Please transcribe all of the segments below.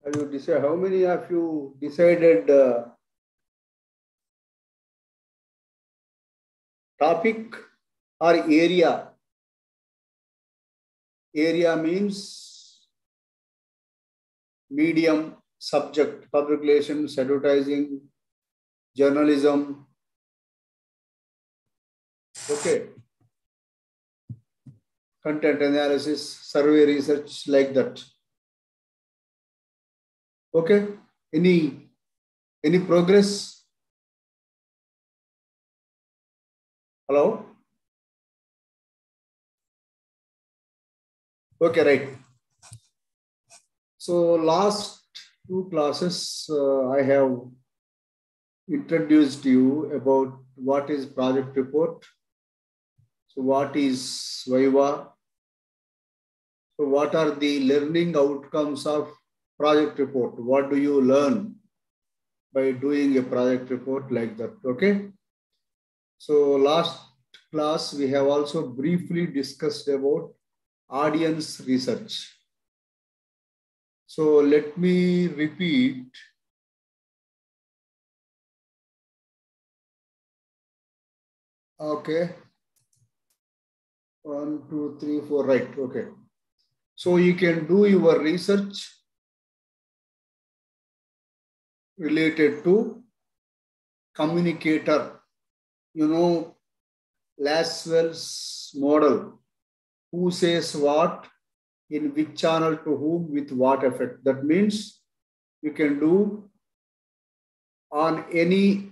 Have you decided, how many of you decided topic or area? Area means medium, subject, public relations, advertising, journalism. Okay. Content analysis, survey research, like that. Okay. Any progress? Hello? Okay, right. So last two classes, I have introduced you about what is project report. So what is Viva? So what are the learning outcomes of project report? What do you learn by doing a project report like that? Okay. So last class, we have also briefly discussed about audience research. So let me repeat. Okay. 1, 2, 3, 4, right. Okay. So you can do your research related to communicator. You know, Laswell's model. Who says what, in which channel, to whom, with what effect. That means you can do on any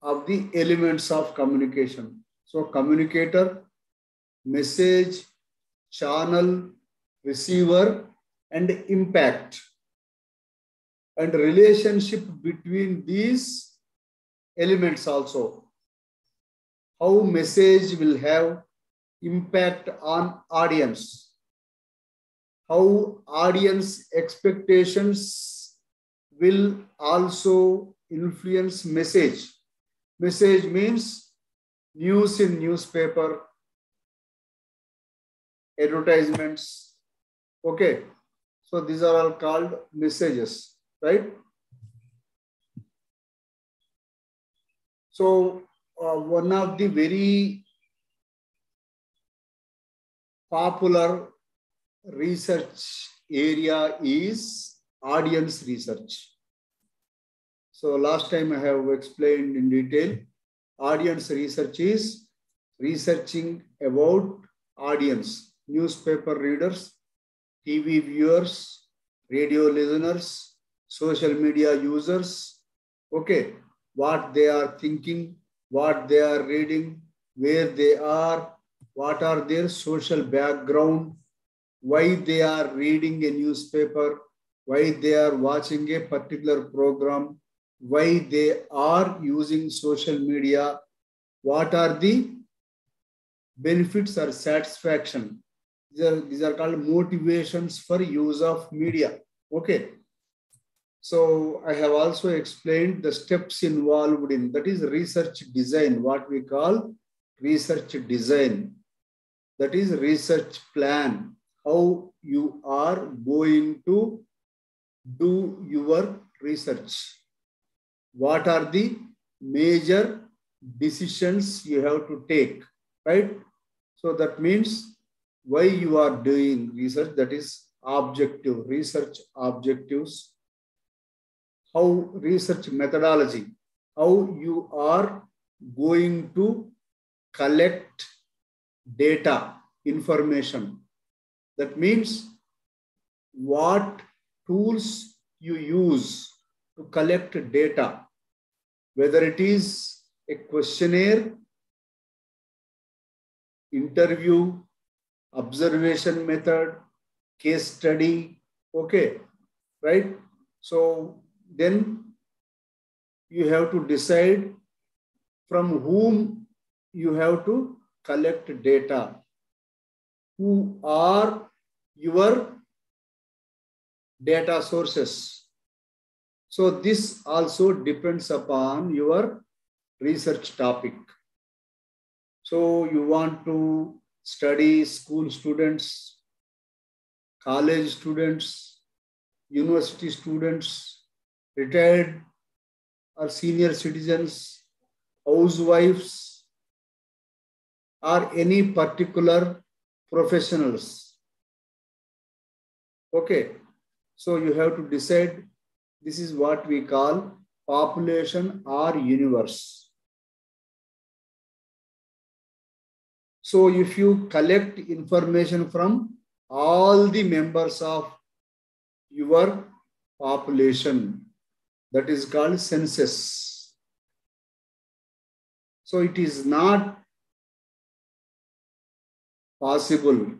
of the elements of communication. So communicator, message, channel, receiver, and impact. And relationship between these elements also. How message will have impact on audience. How audience expectations will also influence message. Message means news in newspaper, advertisements. Okay. So these are all called messages, right? So one of the very popular research area is audience research. So last time I have explained in detail, audience research is researching about audience, newspaper readers, TV viewers, radio listeners, social media users, okay, what they are thinking, what they are reading, where they are, what are their social background, why they are reading a newspaper, why they are watching a particular program, why they are using social media, what are the benefits or satisfaction. These are called motivations for use of media. Okay. So I have also explained the steps involved in, that is research design, what we call research design. That is research plan, how you are going to do your research. What are the major decisions you have to take, right? So that means why you are doing research, that is objective, research objectives, how research methodology, how you are going to collect data, information. That means what tools you use to collect data, whether it is a questionnaire, interview, observation method, case study, okay, right? So then you have to decide from whom you have to collect data, who are your data sources. So this also depends upon your research topic. So you want to study school students, college students, university students, retired or senior citizens, housewives, or any particular professionals. Okay, so you have to decide. This is what we call population or universe. So if you collect information from all the members of your population, that is called census. So it is not possible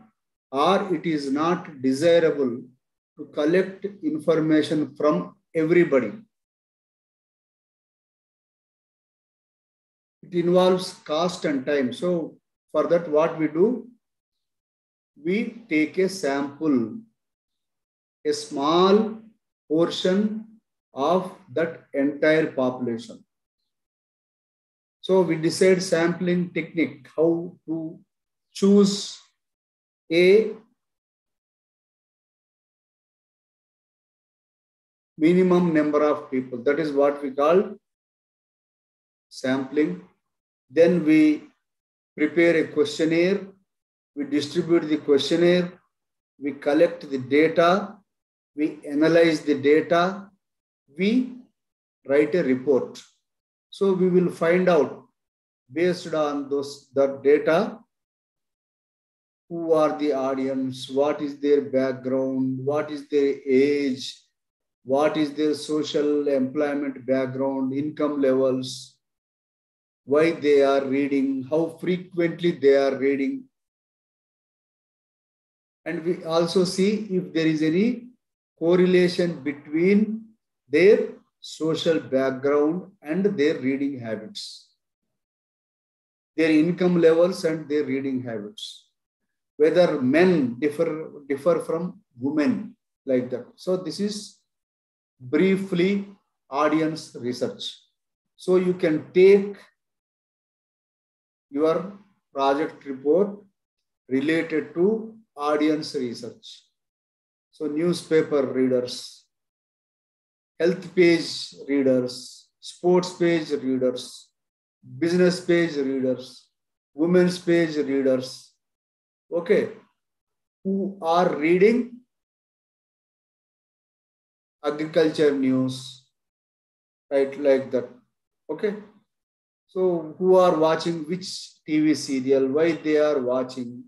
or it is not desirable to collect information from everybody. It involves cost and time. So for that, what we do, we take a sample, a small portion of that entire population. So we decide sampling technique, how to choose a minimum number of people. That is what we call sampling. Then we prepare a questionnaire, we distribute the questionnaire, we collect the data, we analyze the data, we write a report. So we will find out based on that data, who are the audience, what is their background, what is their age, what is their social employment background, income levels, why they are reading, how frequently they are reading. And we also see if there is any correlation between their social background and their reading habits, their income levels and their reading habits, whether men differ from women, like that. So this is briefly audience research. So you can take your project report related to audience research. So newspaper readers, health page readers, sports page readers, business page readers, women's page readers, okay, who are reading agriculture news, right, like that, okay. So who are watching which TV serial, why they are watching,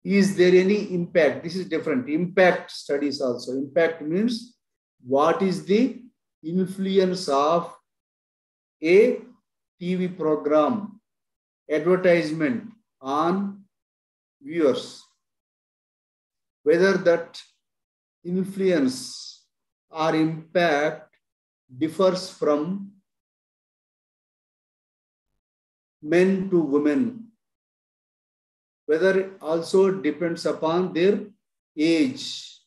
is there any impact? This is different. Impact studies also. Impact means what is the influence of a TV program, advertisement on viewers, whether that influence or impact differs from men to women, whether it also depends upon their age,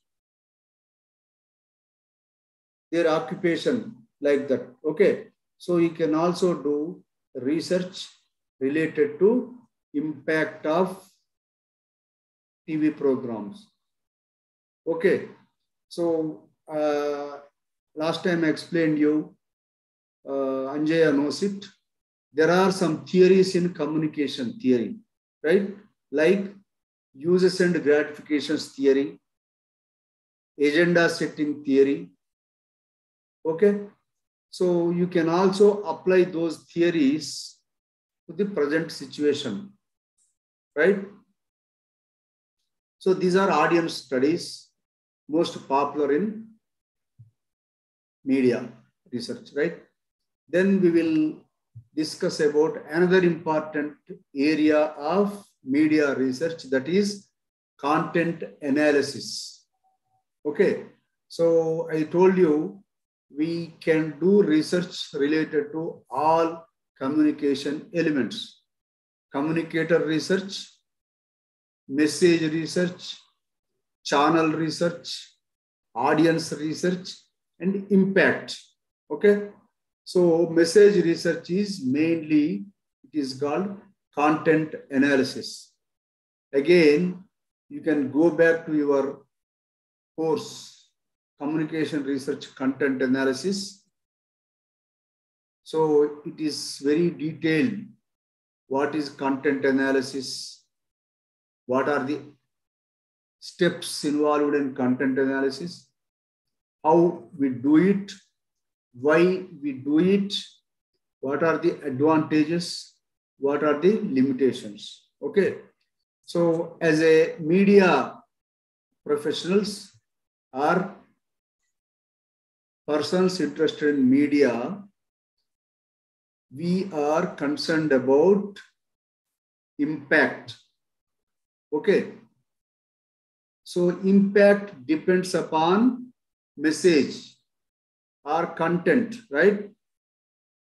their occupation, like that, okay. So you can also do research related to impact of TV programs, okay. So last time I explained you, Anjaya knows it. There are some theories in communication theory, right? Like uses and gratifications theory, agenda setting theory, okay? So you can also apply those theories to the present situation, right? So these are audience studies, most popular in media research, right? Then we will discuss about another important area of media research, that is content analysis. Okay, so I told you we can do research related to all communication elements: communicator research, message research, channel research, audience research, and impact. Okay, so message research is mainly, it is called content analysis. Again, you can go back to your course, Communication Research Content Analysis. So it is very detailed. What is content analysis? What are the steps involved in content analysis? How we do it? Why we do it? What are the advantages? What are the limitations? Okay. So as a media professionals or persons interested in media, we are concerned about impact. Okay. So impact depends upon message or content, right?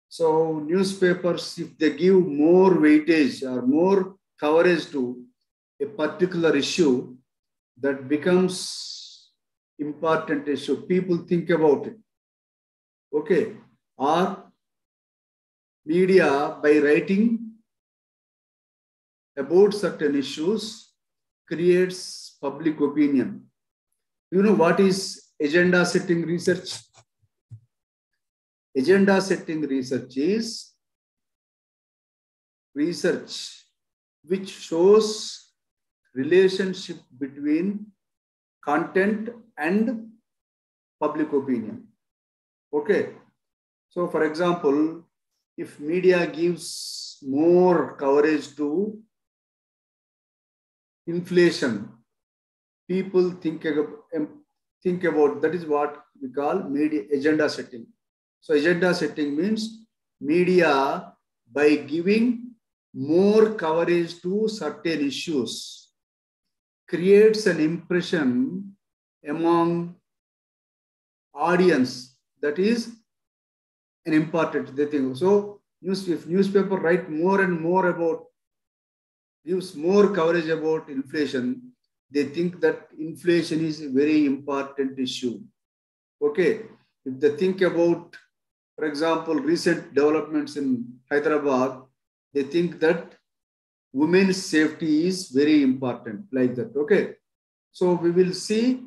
So newspapers, if they give more weightage or more coverage to a particular issue, that becomes important issue. People think about it. Okay. Or media, by writing about certain issues, creates public opinion. You know what is agenda setting research? Agenda setting research is research which shows relationship between content and public opinion. Okay. So for example, if media gives more coverage to inflation, people think about that is what we call media agenda setting. So agenda setting means media, by giving more coverage to certain issues, creates an impression among audience that is an important thing. So if newspaper write more and more about, gives more coverage about inflation, they think that inflation is a very important issue. Okay. If they think about, for example, recent developments in Hyderabad, they think that women's safety is very important, like that. Okay. So we will see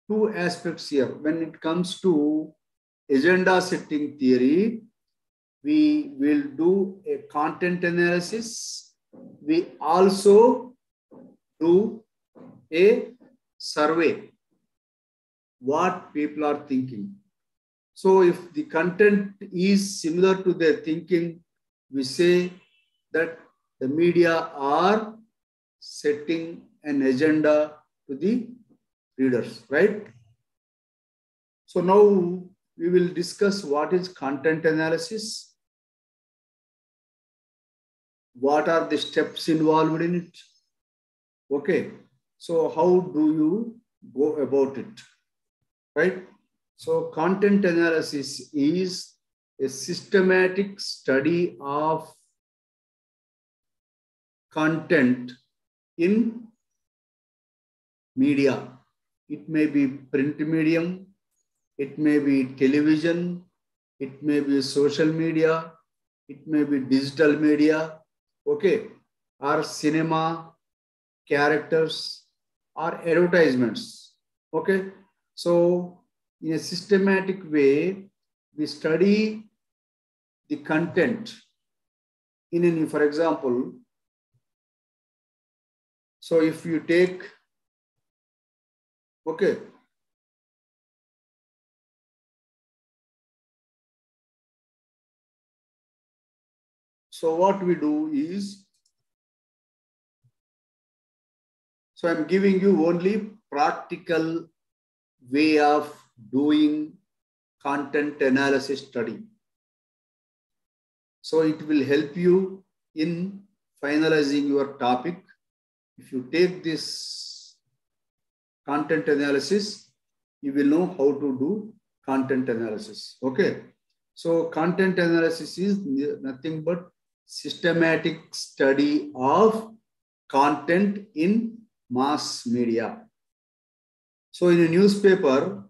two aspects here. When it comes to agenda setting theory, we will do a content analysis. We also do a survey, what people are thinking. So if the content is similar to their thinking, we say that the media are setting an agenda to the readers, right? So now we will discuss what is content analysis, what are the steps involved in it. Okay, so how do you go about it, right? So content analysis is a systematic study of content in media. It may be print medium, it may be television, it may be social media, it may be digital media, okay, or cinema, characters, or advertisements, okay. So in a systematic way, we study the content in any, for example, so if you take, okay, so what we do is, so I'm giving you only practical way of doing content analysis study. So it will help you in finalizing your topic. If you take this content analysis, you will know how to do content analysis. Okay. So content analysis is nothing but systematic study of content in mass media. So in a newspaper,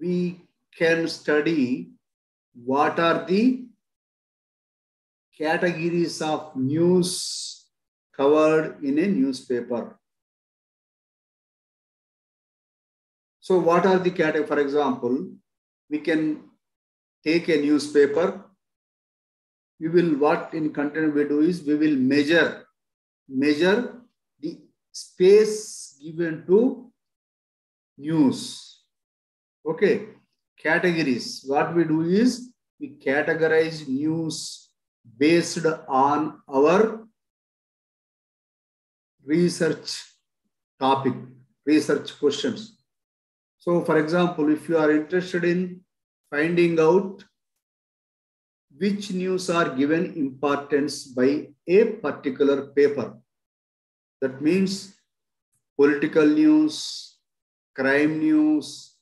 we can study what are the categories of news covered in a newspaper. So what are the categories? For example, we can take a newspaper. We will, what in content we do is we will measure the space given to news. Okay. Categories. What we do is we categorize news based on our research topic, research questions. So for example, if you are interested in finding out which news are given importance by a particular paper, that means political news, crime news,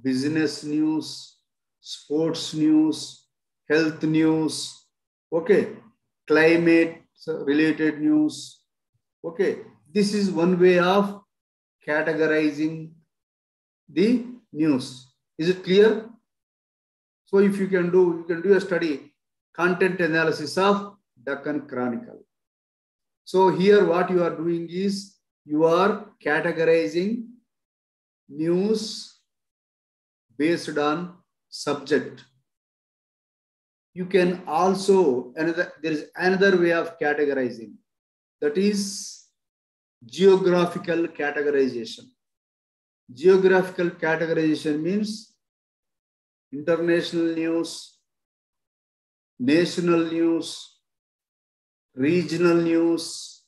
business news, sports news, health news, okay, climate related news, okay. This is one way of categorizing the news. Is it clear? So if you can do a study, content analysis of Deccan Chronicle. So here what you are doing is you are categorizing news based on subject. You can also, there is another way of categorizing, that is geographical categorization. Geographical categorization means international news, national news, regional news,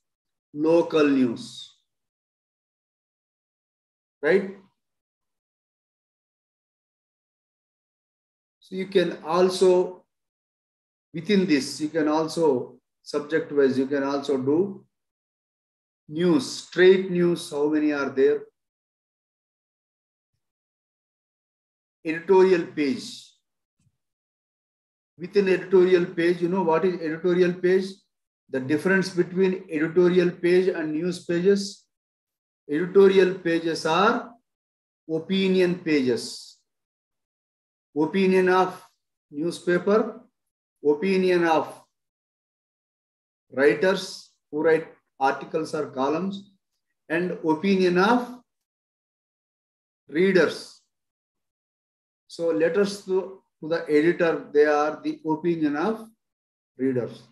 local news, right? So you can also, within this, you can also, subject wise, you can also do news, straight news. How many are there? Editorial page. Within editorial page, you know what is editorial page? The difference between editorial page and news pages. Editorial pages are opinion pages. Opinion of newspaper, opinion of writers who write articles or columns, and opinion of readers. So letters to the editor, they are the opinion of readers.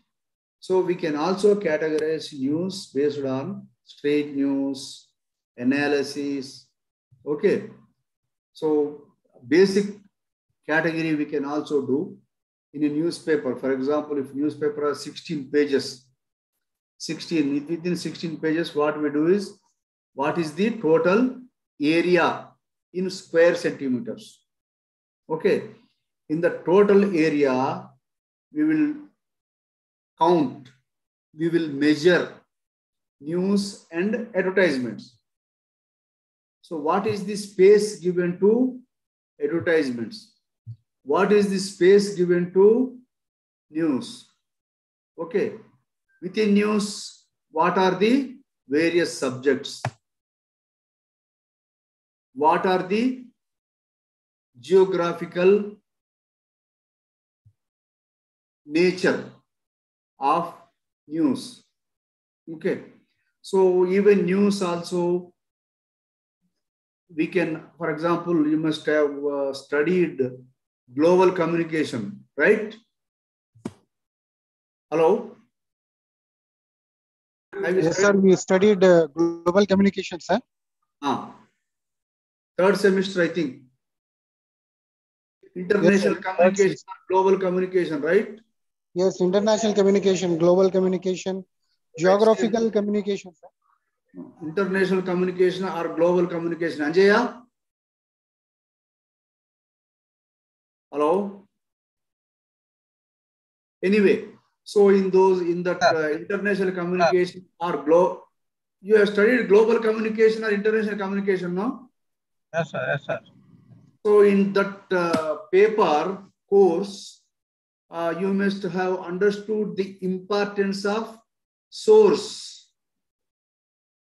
So we can also categorize news based on straight news, analysis. Okay. So basic category we can also do in a newspaper. For example, if newspaper has 16 pages, within 16 pages, what we do is, what is the total area in square centimeters? Okay. In the total area, we will count, we will measure news and advertisements. So what is the space given to advertisements? What is the space given to news? Okay. Within news, what are the various subjects? What are the geographical nature of news? Okay. So even news also, we can, for example, you must have studied global communication, right? Hello? Yes, sir. We studied global communication, sir. Third semester, I think. International communication, global communication, right? Yes, international communication, global communication, geographical communication, sir. International communication or global communication. Anjaya? Hello? Anyway, so in that international communication or global, you have studied global communication or international communication, no? Yes, sir. Yes, sir. So in that paper course, you must have understood the importance of source.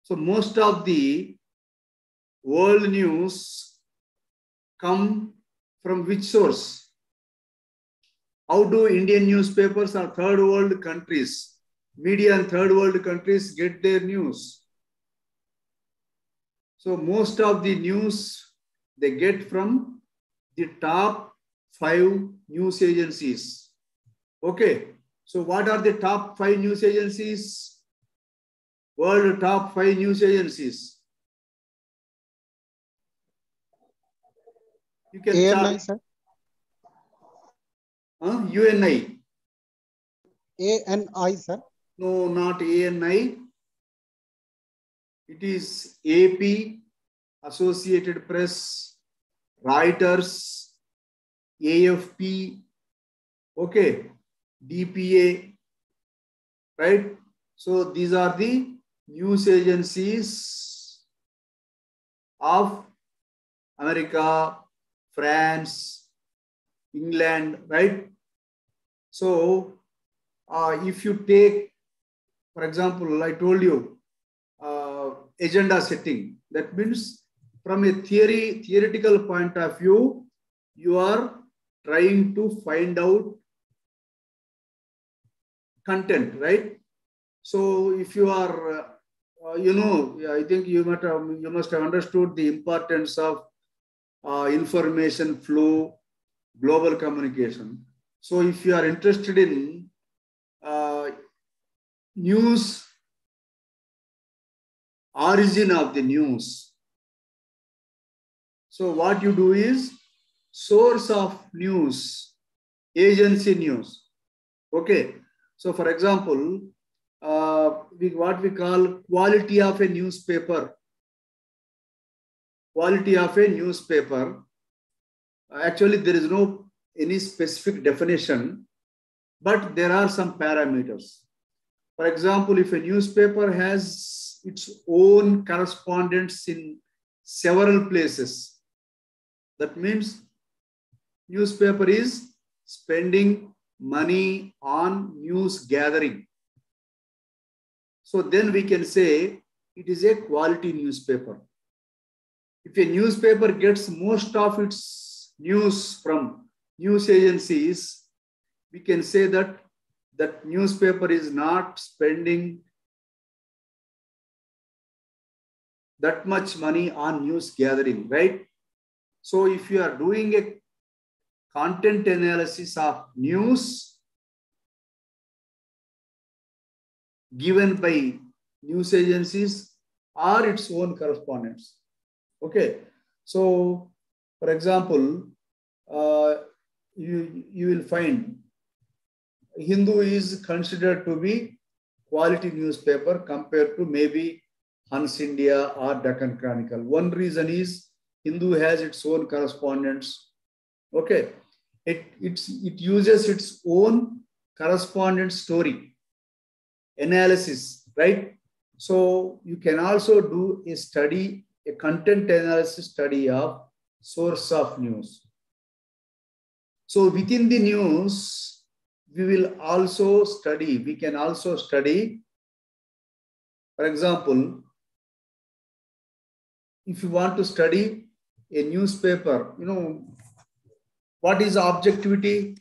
So most of the world news come from which source? How do Indian newspapers or third world countries, media in third world countries get their news? So most of the news they get from the top 5 news agencies. Okay. So what are the top 5 news agencies? World top 5 news agencies. You can ANI, chart. sir. UNI. ANI, sir. No, not ANI. It is AP, Associated Press, Reuters, AFP, okay, DPA, right? So these are the news agencies of America, France, England, right? So if you take, for example, I told you, agenda setting, that means from a theoretical point of view, you are trying to find out content, right? So if you are, I think you must have understood the importance of information flow, global communication. So if you are interested in news, origin of the news, so what you do is source of news, agency news. Okay. So for example, what we call quality of a newspaper. Quality of a newspaper. Actually, there is no any specific definition, but there are some parameters. For example, if a newspaper has its own correspondents in several places, that means newspaper is spending money on news gathering. So then we can say it is a quality newspaper. If a newspaper gets most of its news from news agencies, we can say that that newspaper is not spending that much money on news gathering, right? So if you are doing a content analysis of news given by news agencies or its own correspondents. Okay. So, for example, you will find Hindu is considered to be quality newspaper compared to maybe Hans India or Deccan Chronicle. One reason is Hindu has its own correspondents. Okay. It uses its own correspondent story analysis, right? So you can also do a study, a content analysis study of source of news. So within the news, we can also study, for example, if you want to study a newspaper, what is objectivity?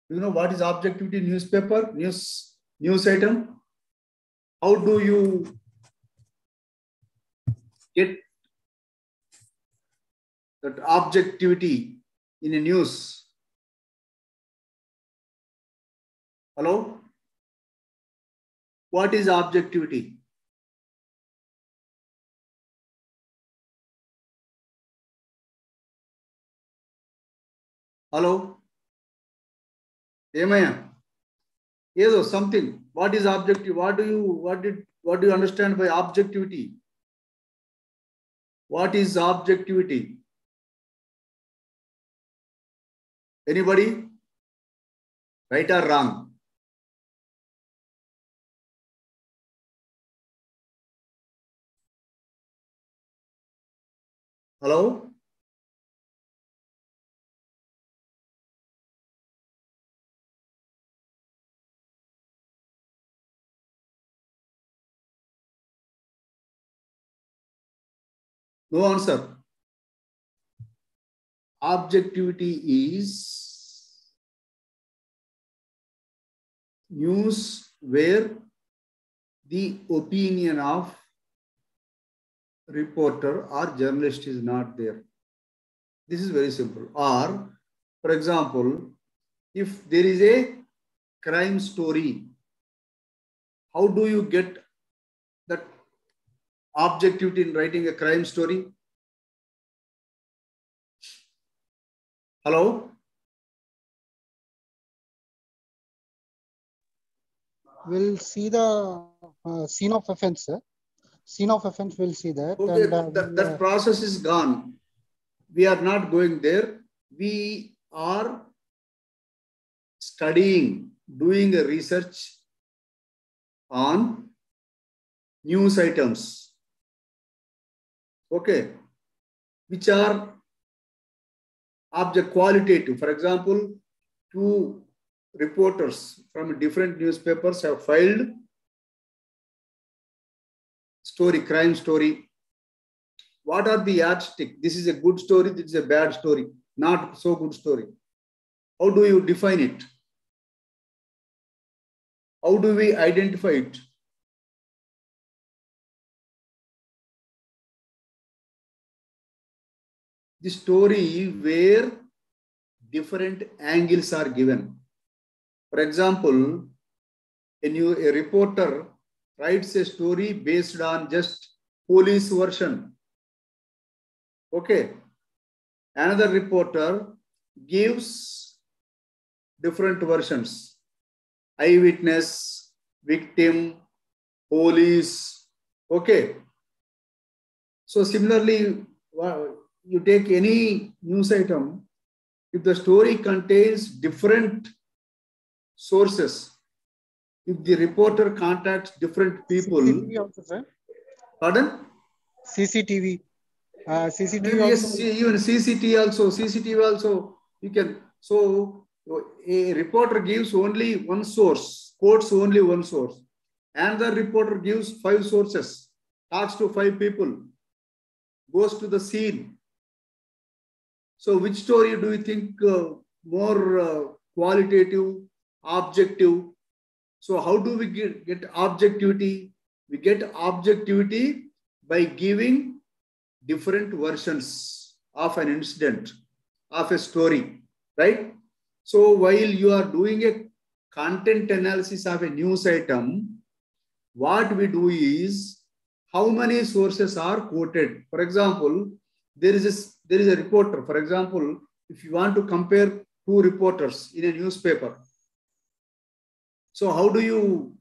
Do you know what is objectivity newspaper? News item? How do you get that objectivity in a news? Hello? What is objectivity? Hello? Emaya? Yes, something. What is objective? What do you understand by objectivity? What is objectivity? Anybody? Right or wrong? Hello? No answer. Objectivity is news where the opinion of reporter or journalist is not there. This is very simple. Or, for example, if there is a crime story, how do you get that objectivity in writing a crime story? Hello? We'll see the scene of offense, sir. Scene of offense, we'll see that. Okay, And that process is gone. We are not going there. We are studying, doing a research on news items. Okay, which are object qualitative. For example, two reporters from different newspapers have filed story, crime story. What are the yardstick? This is a good story, this is a bad story, not so good story. How do you define it? How do we identify it? The story where different angles are given. For example, a reporter writes a story based on just police version. Okay. Another reporter gives different versions. Eyewitness, victim, police. Okay. So similarly, you take any news item, if the story contains different sources, if the reporter contacts different people. CCTV also, sir. Pardon? CCTV. CCTV Yes, also. even CCTV also, you can. So a reporter gives only one source, quotes only one source. Another reporter gives 5 sources, talks to 5 people, goes to the scene. So which story do you think more qualitative, objective? So how do we get objectivity? We get objectivity by giving different versions of an incident, of a story, right? So while you are doing a content analysis of a news item, what we do is how many sources are quoted. For example, there is a reporter. For example, if you want to compare 2 reporters in a newspaper, so how do you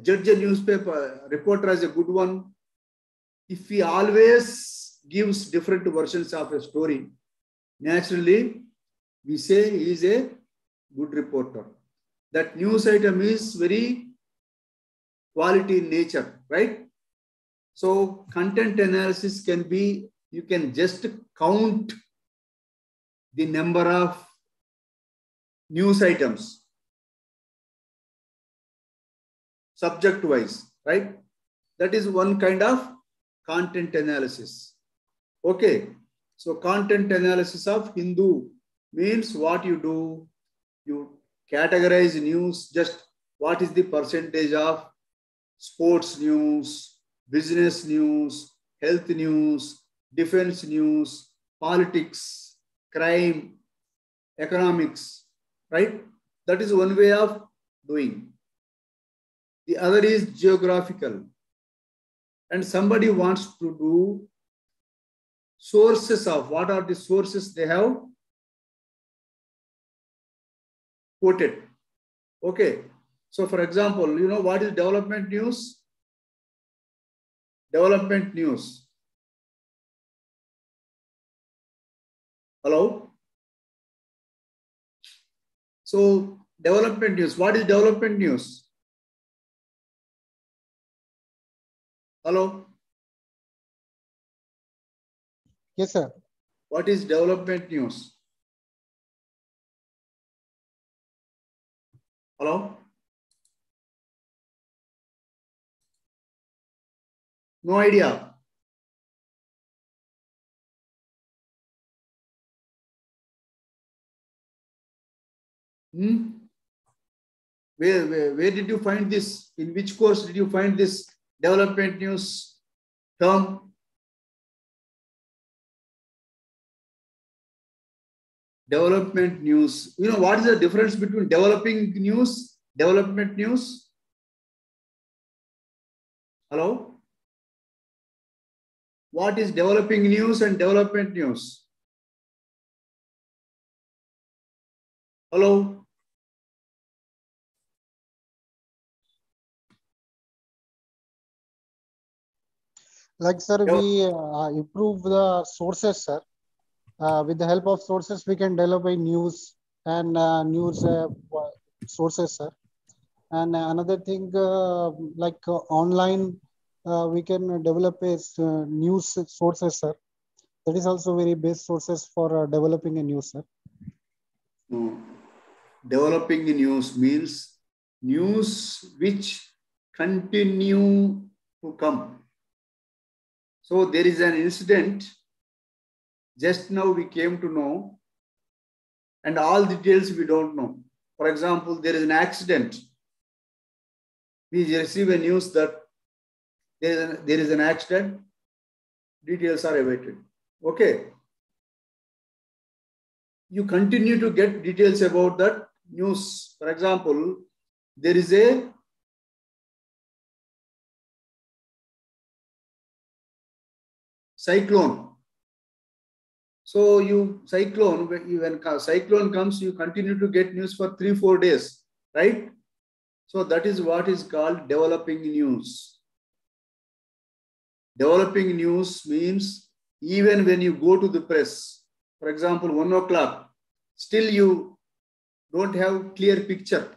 judge a newspaper reporter as a good one? If he always gives different versions of a story, naturally we say he is a good reporter. That news item is very quality in nature, right? So content analysis can be, you can just count the number of news items subject wise, right? That is one kind of content analysis. Okay. So content analysis of Hindu means what you do, you categorize news, just what is the percentage of sports news, business news, health news, defense news, politics, crime, economics, right? That is one way of doing. The other is geographical. And somebody wants to do sources of, what are the sources they have quoted. Okay. So for example, you know what is development news? Development news. Hello? So development news. What is development news? Hello? Yes, sir. What is development news? Hello? No idea. Where did you find this? In which course did you find this development news term? Development news. You know what is the difference between developing news, development news? Hello? What is developing news and development news? Hello? Like, sir, we improve the sources, sir. With the help of sources, we can develop a news and news sources, sir. And another thing, online, we can develop a news sources, sir. That is also very best sources for developing a news, sir. No. Developing news means news which continue to come. So there is an incident. Just now we came to know, and all details we don't know. For example, there is an accident. We receive a news that there is an accident. Details are awaited. Okay. You continue to get details about that news. For example, there is a cyclone. So when cyclone comes, you continue to get news for 3-4 days, right? So that is what is called developing news. Developing news means even when you go to the press, for example, 1 o'clock, still you don't have clear picture.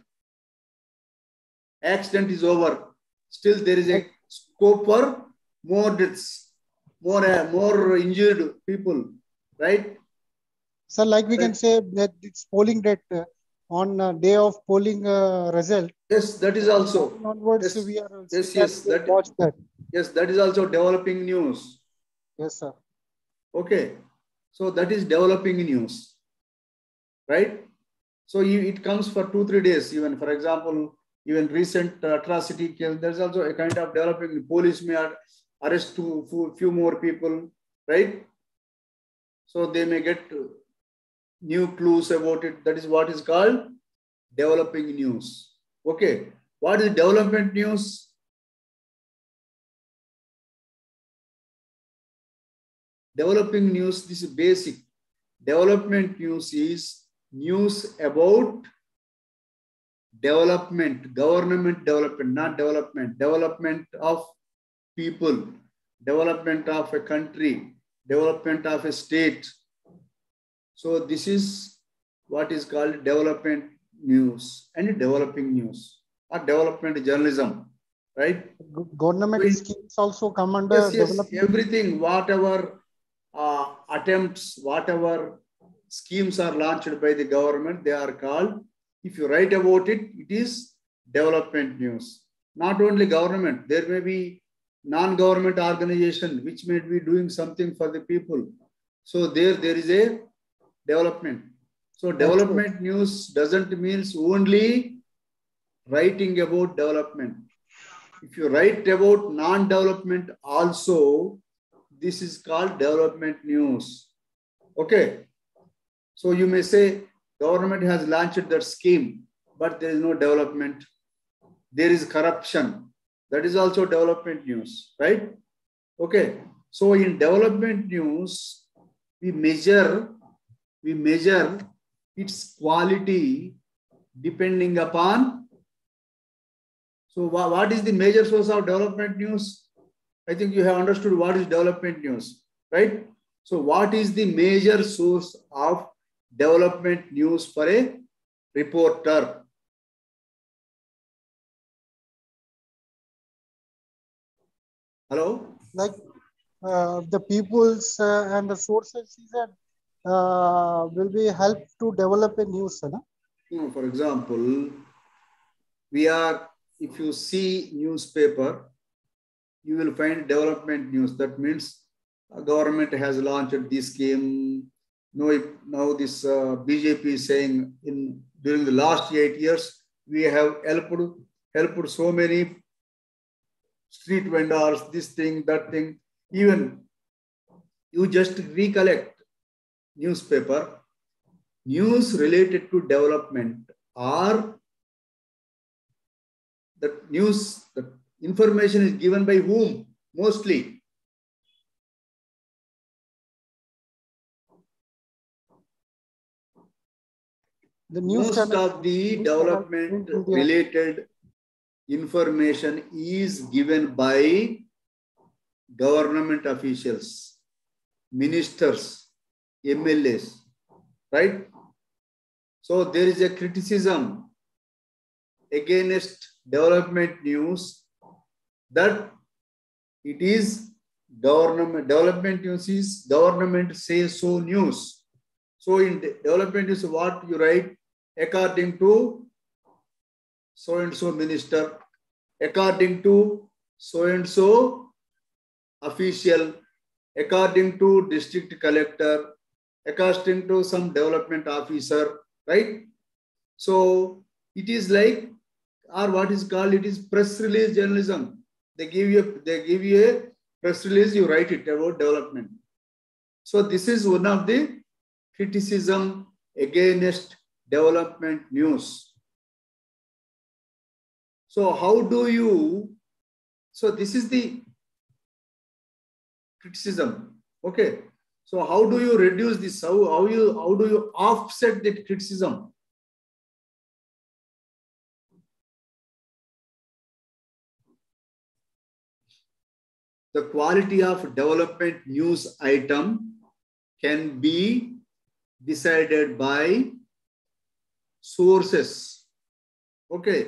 Accident is over. Still there is a scope for more deaths, more injured people, right? So like we can say that it's polling that on day of polling result. Yes, that is also. Onwards, Yes, we are that, that. Yes, that is also developing news. Yes, sir. Okay. So that is developing news, right? So it comes for 2-3 days. Even, for example, even recent atrocity case, there's also a kind of developing. Police may arrest few more people, right? So they may get new clues about it. That is what is called developing news. Okay. What is development news? Developing news, this is basic. Development news is news about development, government development, not development, development of people, development of a country, development of a state. So this is what is called development news and developing news or development journalism, right? Government schemes also come under development. Everything, whatever attempts, whatever schemes are launched by the government, they are called, if you write about it, it is development news. Not only government, there may be non-government organization which may be doing something for the people. So there is a development. So development news doesn't mean only writing about development. If you write about non-development also, this is called development news. Okay. So you may say government has launched that scheme, but there is no development. There is corruption. That is also development news, right? Okay. So in development news, we measure its quality depending upon. So what is the major source of development news? I think you have understood what is development news, right? So what is the major source of development news for a reporter? Hello? Like the people's and the sources will be help to develop a news, no? For example, if you see newspaper, you will find development news. That means government has launched this scheme. Now this BJP is saying during the last 8 years, we have helped so many street vendors, this thing, that thing. Even you just recollect newspaper. news related to development or the news, the information is given by whom mostly? The news Most channel, of the development related information is given by government officials, ministers, MLAs, right? So there is a criticism against development news that it is development news is government say so news. So in development is what you write according to so and so minister, according to so and so official, according to district collector, according to some development officer, right? So it is like, or what is called, it is press release journalism. They give you a press release, you write it about development. So this is one of the criticism against development news. So how do you, so this is the criticism. Okay. So how do you reduce this? How do you offset the criticism? The quality of development news item can be decided by sources. Okay.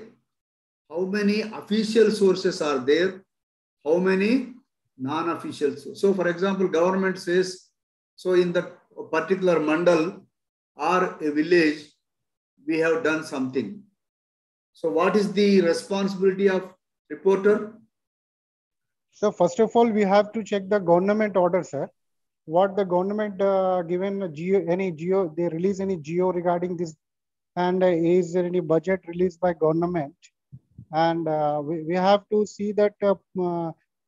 How many official sources are there? How many non-official sources? So for example, government says, so in the particular mandal or a village, we have done something. So what is the responsibility of reporter? So first of all, we have to check the government order, sir. What the government given they release any geo regarding this, and is there any budget released by government? And we have to see that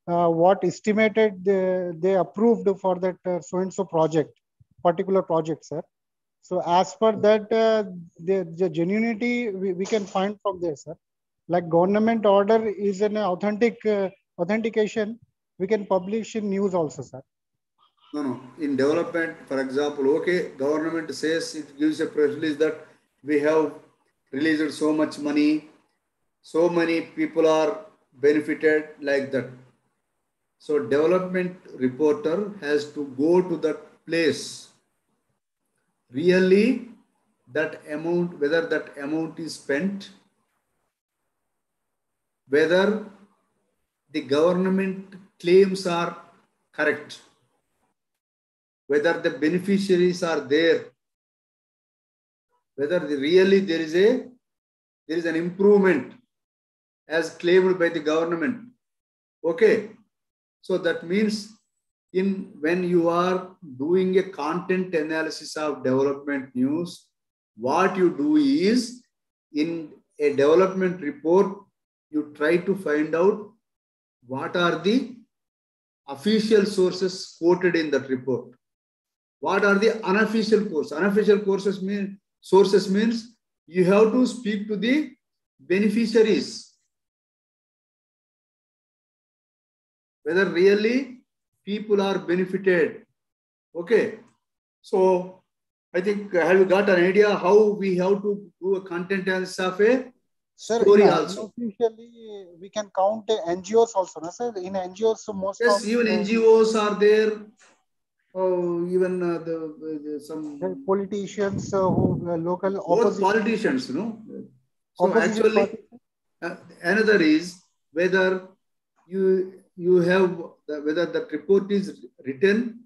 what estimated they approved for that so-and-so project, particular project, sir. So as per that, the genuinity we can find from there, sir. Like government order is an authentic authentication, we can publish in news also, sir. No. In development, for example, okay, government says, it gives a press release that we have released so much money, so many people are benefited, like that. So development reporter has to go to that place. Really, that amount, whether that amount is spent, whether the government claims are correct, whether the beneficiaries are there, whether really there is an improvement as claimed by the government. Okay. So that means when you are doing a content analysis of development news, what you do is, in a development report, you try to find out what are the official sources quoted in that report. What are the unofficial sources? Unofficial sources means you have to speak to the beneficiaries, whether really people are benefited. Okay. So I think, have you got an idea how we have to do a content analysis of a story? Sir, also? Unofficially, we can count NGOs also, no, sir? In NGOs, most yes, of even NGOs are there. Oh, even some politicians who local both opposition politicians, you know. So opposition actually, another is whether you have whether the report is written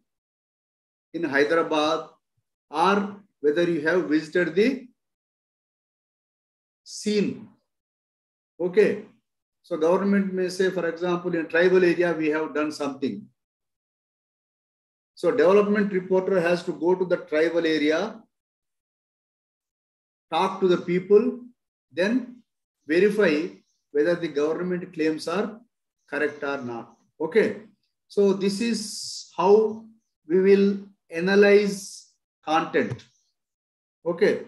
in Hyderabad or whether you have visited the scene. Okay. So government may say, for example, in tribal area, we have done something. So development reporter has to go to the tribal area, talk to the people, then verify whether the government claims are correct or not. Okay. So this is how we will analyze content. Okay.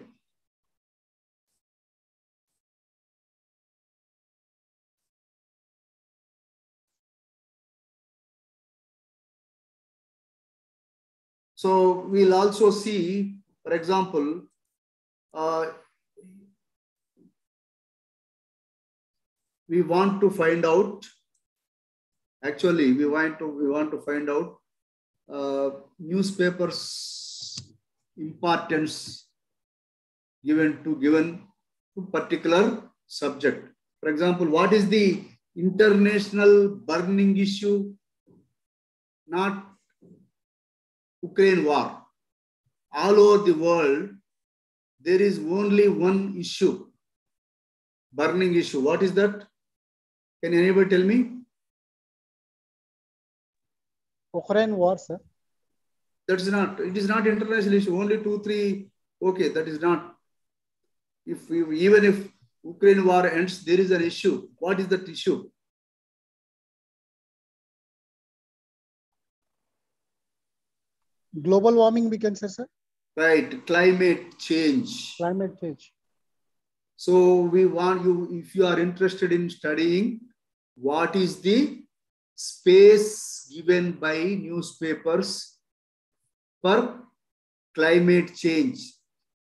So we'll also see, for example, we want to find out, actually we want to find out newspapers importance given to particular subject. For example, what is the international burning issue? Not Ukraine war. All over the world, there is only one issue, burning issue. What is that? Can anybody tell me? Ukraine war, sir. That is not. It is not international issue. Only 2, 3. Okay, that is not. Even if Ukraine war ends, there is an issue. What is that issue? Global warming, we can say, sir. Right, climate change. Climate change. So we want you, if you are interested in studying, what is the space given by newspapers for climate change,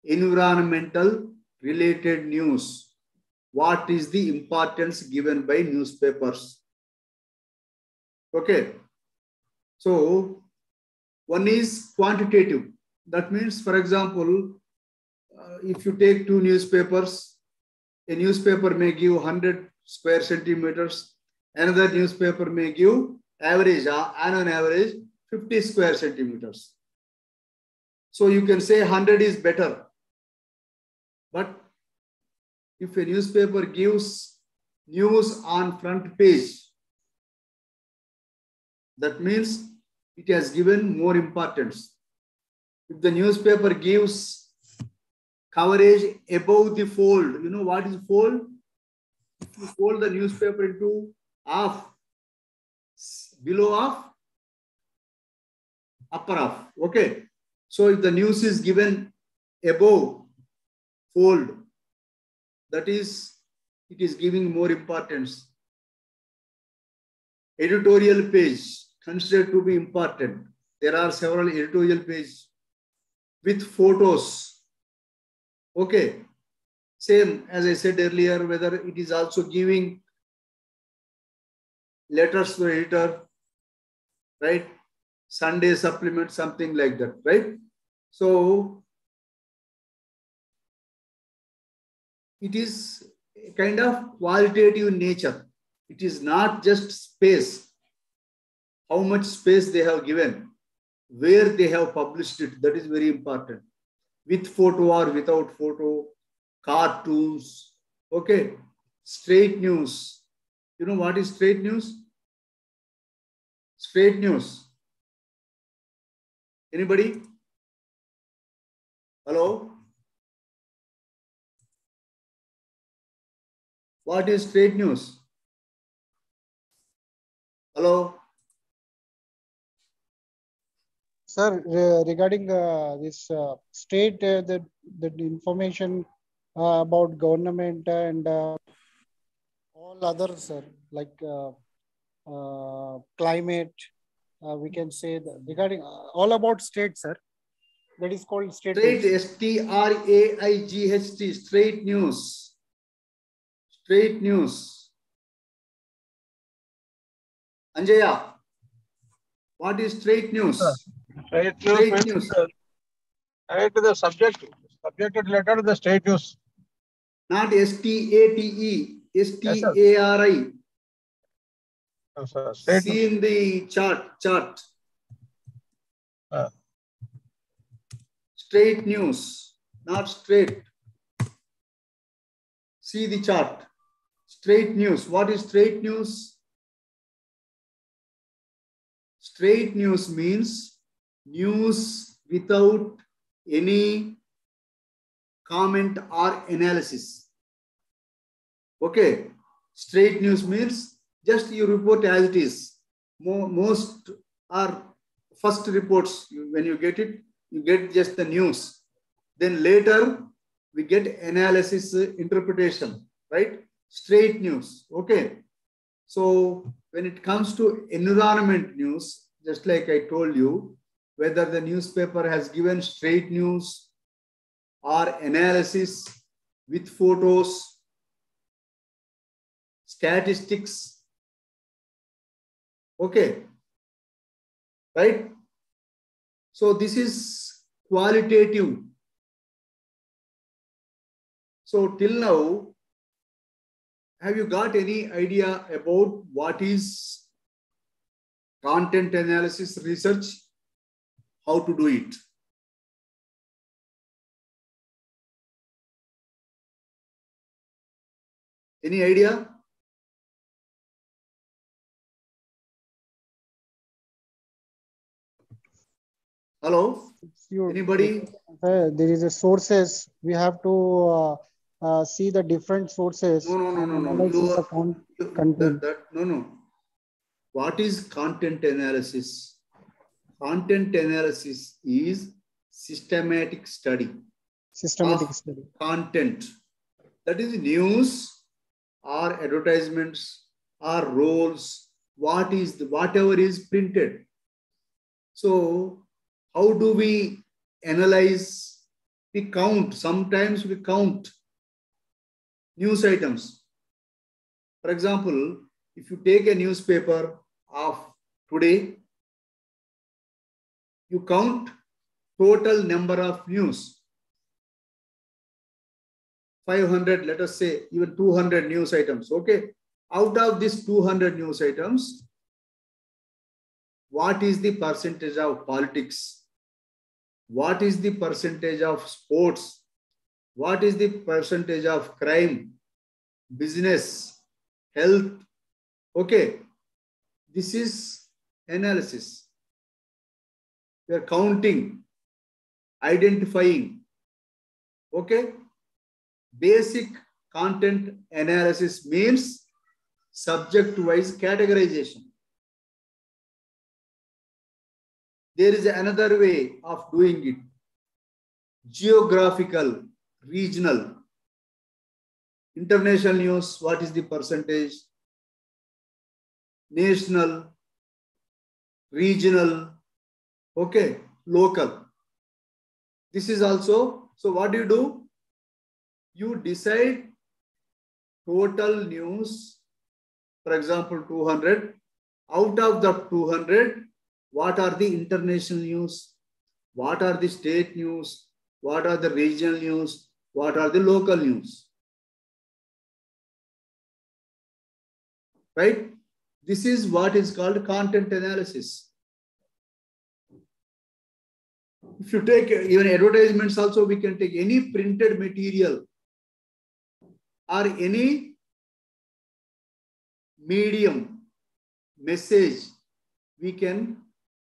environmental related news? What is the importance given by newspapers? Okay. So one is quantitative. That means, for example, if you take 2 newspapers, a newspaper may give 100 square centimeters. Another newspaper may give average, on an average, 50 square centimeters. So you can say 100 is better. But if a newspaper gives news on front page, that means it has given more importance. If the newspaper gives coverage above the fold, you know what is fold? If you fold the newspaper into half, below half, upper half. Okay. So if the news is given above fold, that is, it is giving more importance. Editorial page considered to be important. There are several editorial pages with photos. Okay. Same as I said earlier, whether it is also giving letters to the editor, right? Sunday supplement, something like that, right? So it is a kind of qualitative nature. It is not just space, how much space they have given, where they have published it, that is very important. With photo or without photo, cartoons, okay. Straight news. You know what is straight news? Straight news. Anybody? Hello? What is straight news? Hello? Sir, regarding this state, the information about government and all others, sir, like climate, we can say that regarding all about state, sir. That is called state Straight, news. STRAIGHT, straight news. Straight news. Anjaya, what is straight news? Straight Straight news. Straight to the subject related to the state news. Not STATE, STARI. See in the chart. Straight news, not straight. See the chart. Straight news. What is straight news? Straight news means news without any comment or analysis. Okay. Straight news means just you report as it is. Most are first reports. When you get it, you get just the news. Then later we get analysis, interpretation, right? Straight news. Okay. So when it comes to environment news, just like I told you, whether the newspaper has given straight news or analysis with photos, statistics, okay, right? So this is qualitative. So till now, have you got any idea about what is content analysis research? How to do it? Any idea? Hello? Anybody? There is a sources. We have to see the different sources. No. Content. No. What is content analysis? Content analysis is systematic study. Systematic study. Content. That is news or advertisements or roles. Whatever is printed. So how do we analyze? We count. Sometimes we count news items. For example, if you take a newspaper of today, you count total number of news. 500, let us say, even 200 news items. Okay. Out of these 200 news items, what is the percentage of politics? What is the percentage of sports? What is the percentage of crime, business, health? Okay. This is analysis. We are counting, identifying. Okay. Basic content analysis means subject-wise categorization. There is another way of doing it. Geographical, regional. International news, what is the percentage? National, regional, okay, local. This is also, so what do? You decide total news, for example, 200. Out of the 200, what are the international news? What are the state news? What are the regional news? What are the local news? Right? This is what is called content analysis. If you take even advertisements also, we can take any printed material or any medium message, we can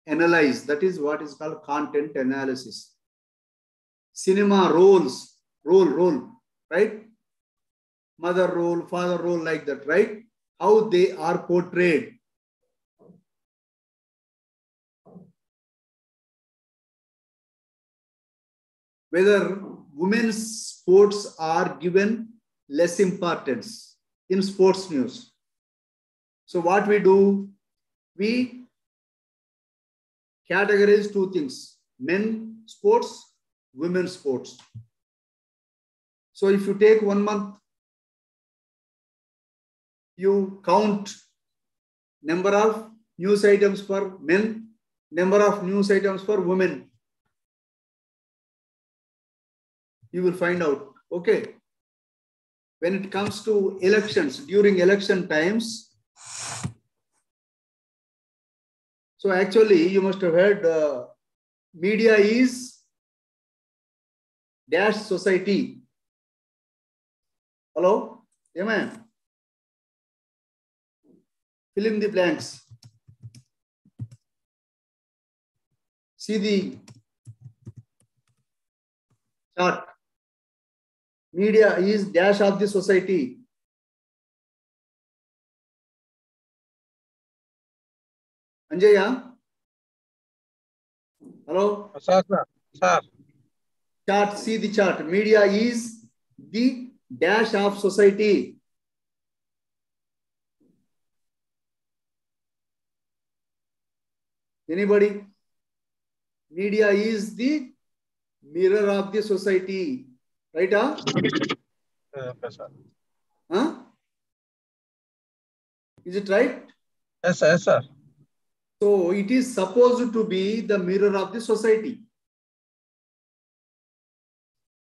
analyze. That is what is called content analysis. Cinema roles, role, right? Mother role, father role, like that, right? How they are portrayed. Whether women's sports are given less importance in sports news. So what we do, we categorize two things: men sports, women sports. So if you take 1 month, you count number of news items for men, number of news items for women. You will find out, okay. When it comes to elections, during election times, so actually you must have heard media is dash society. Hello? Amen. Fill in the blanks. See the chart. Media is dash of the society. Anjaya? Hello? Sir. Chart, see the chart. Media is the dash of society. Anybody? Media is the mirror of the society. Right? Yes, sir. Huh? Is it right? Yes, sir. Yes, sir. So it is supposed to be the mirror of the society.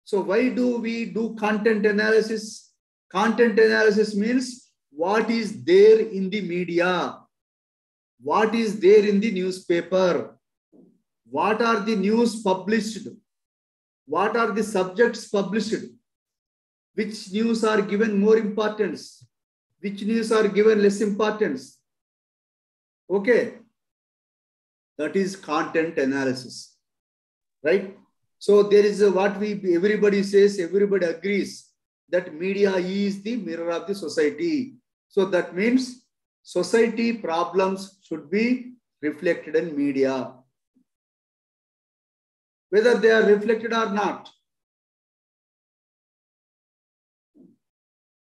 So why do we do content analysis? Content analysis means what is there in the media, what is there in the newspaper, what are the news published, what are the subjects published, which news are given more importance, which news are given less importance. Okay, that is content analysis, right? So there is everybody says, everybody agrees that media is the mirror of the society. So that means society problems should be reflected in media, whether they are reflected or not.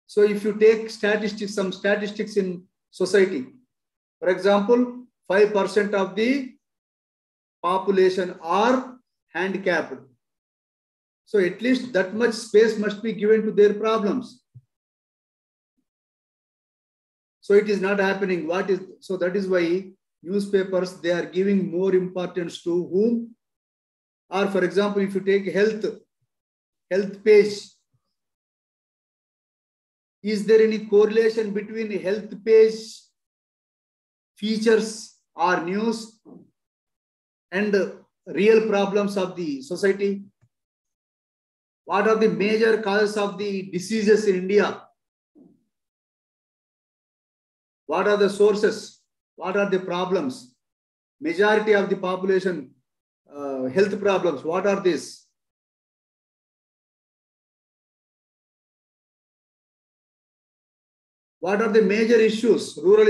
So if you take statistics, some statistics in society, for example, 5% of the population are handicapped. So at least that much space must be given to their problems. So it is not happening. So that is why newspapers, they are giving more importance to whom? Or for example, if you take health page, is there any correlation between health page features or news and real problems of the society? What are the major causes of the diseases in India? What are the sources? What are the problems? Majority of the population health problems, what are these? What are the major issues? Rural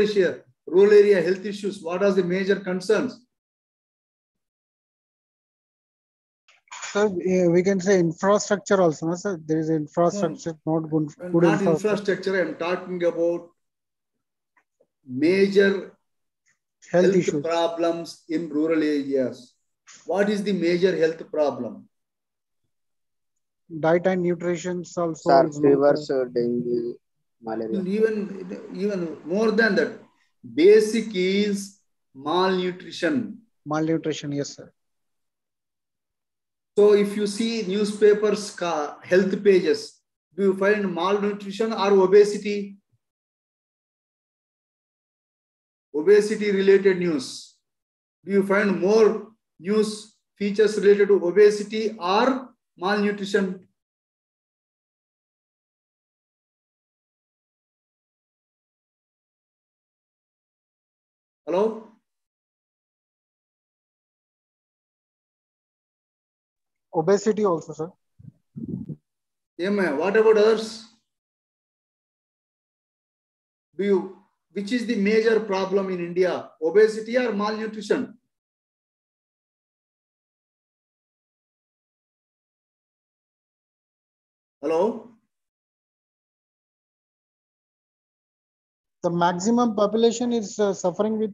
area health issues. What are the major concerns? Sir, we can say infrastructure also, no, sir? There is infrastructure, not good Infrastructure. I'm talking about major health issues, problems in rural areas. What is the major health problem? Diet and nutrition also. Sir, fevers, dengue, malaria. Even more than that, basic is malnutrition. Malnutrition, yes, sir. So if you see newspapers, health pages, do you find malnutrition or obesity? Obesity related news. Do you find more news features related to obesity or malnutrition? Hello? Obesity also, sir. Yeah, ma'am. What about others? Which is the major problem in India? Obesity or malnutrition? Hello? The maximum population is suffering with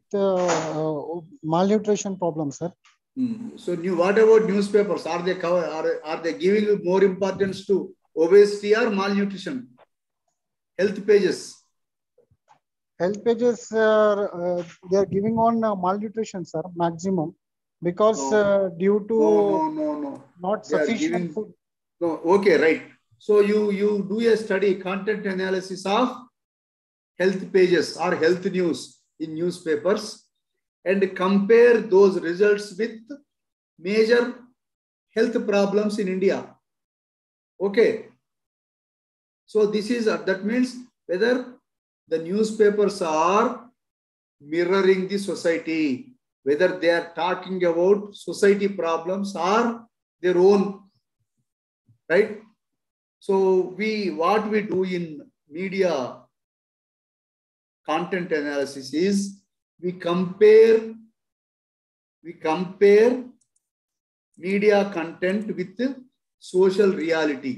malnutrition problems, sir. So what about newspapers? Are they giving more importance to obesity or malnutrition? Health pages. Health pages, they are giving on malnutrition, sir, maximum, because due to not sufficient food. No, okay, right. So you do a study, content analysis of health pages or health news in newspapers, and compare those results with major health problems in India. Okay. So this is, that means whether the newspapers are mirroring the society, whether they are talking about society problems or their own, right? So what we do in media content analysis is we compare media content with social reality.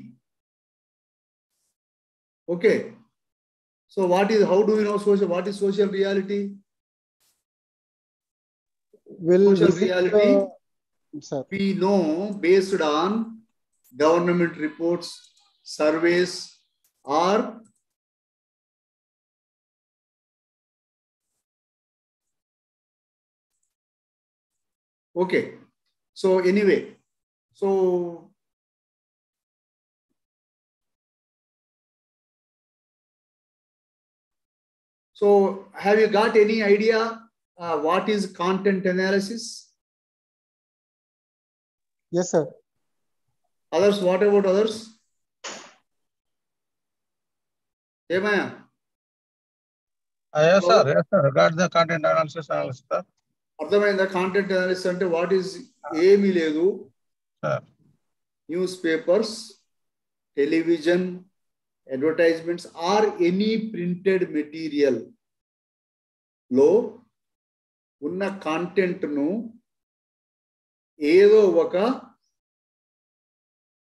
Okay. So how do we know what is social reality? Will Social visit, reality, sir. we know based on government reports, surveys, or okay. So anyway, so have you got any idea what is content analysis? Yes, sir. Others, what about others? Emaya? Yes, sir. Yes, sir. Got the content analysis, sir. అర్థమైందా? Content analysis అంటే what is ఏమీ లేదు. Newspapers, television, advertisements or any printed material లో ఉన్న content ను ఏదో ఒక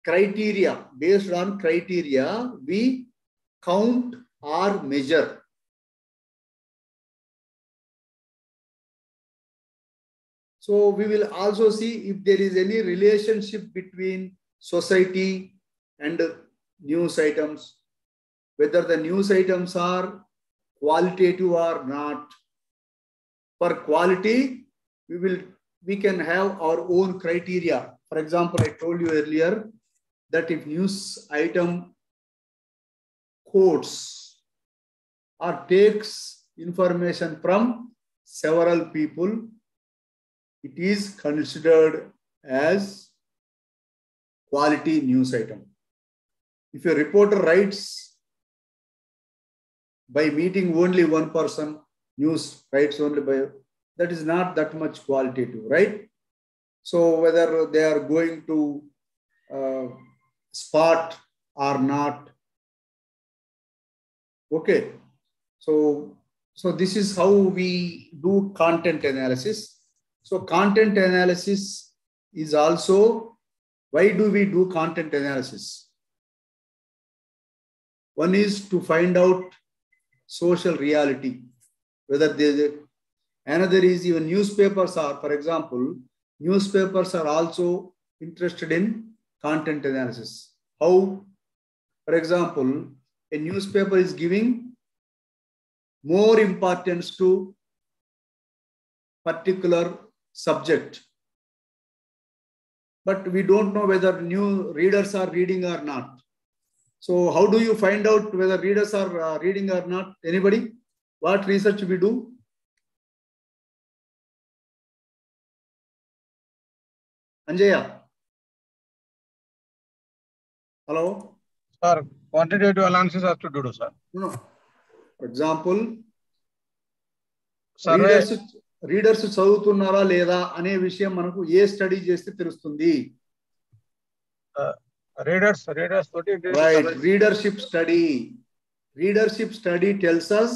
criteria, based on criteria we count or measure. So we will also see if there is any relationship between society and news items, whether the news items are qualitative or not. For quality, we can have our own criteria. For example, I told you earlier that if news item quotes or takes information from several people, it is considered as quality news item. If a reporter writes by meeting only one person, news writes only by, that is not that much qualitative, right? So whether they are going to spot or not. Okay. So this is how we do content analysis. So content analysis is also, why do we do content analysis? One is to find out social reality, whether another is even newspapers are, for example, newspapers are also interested in content analysis. How? For example, a newspaper is giving more importance to particular subject, but we don't know whether new readers are reading or not. So how do you find out whether readers are reading or not? Anybody? What research we do? Anjaya? Hello? Sir, quantitative analysis has to do, sir. No. For example, Survey. Readers చదువుతున్నారా లేదా అనే విషయం మనకు ఏ study చేస్తే తెలుస్తుంది? Readers right, readership study tells us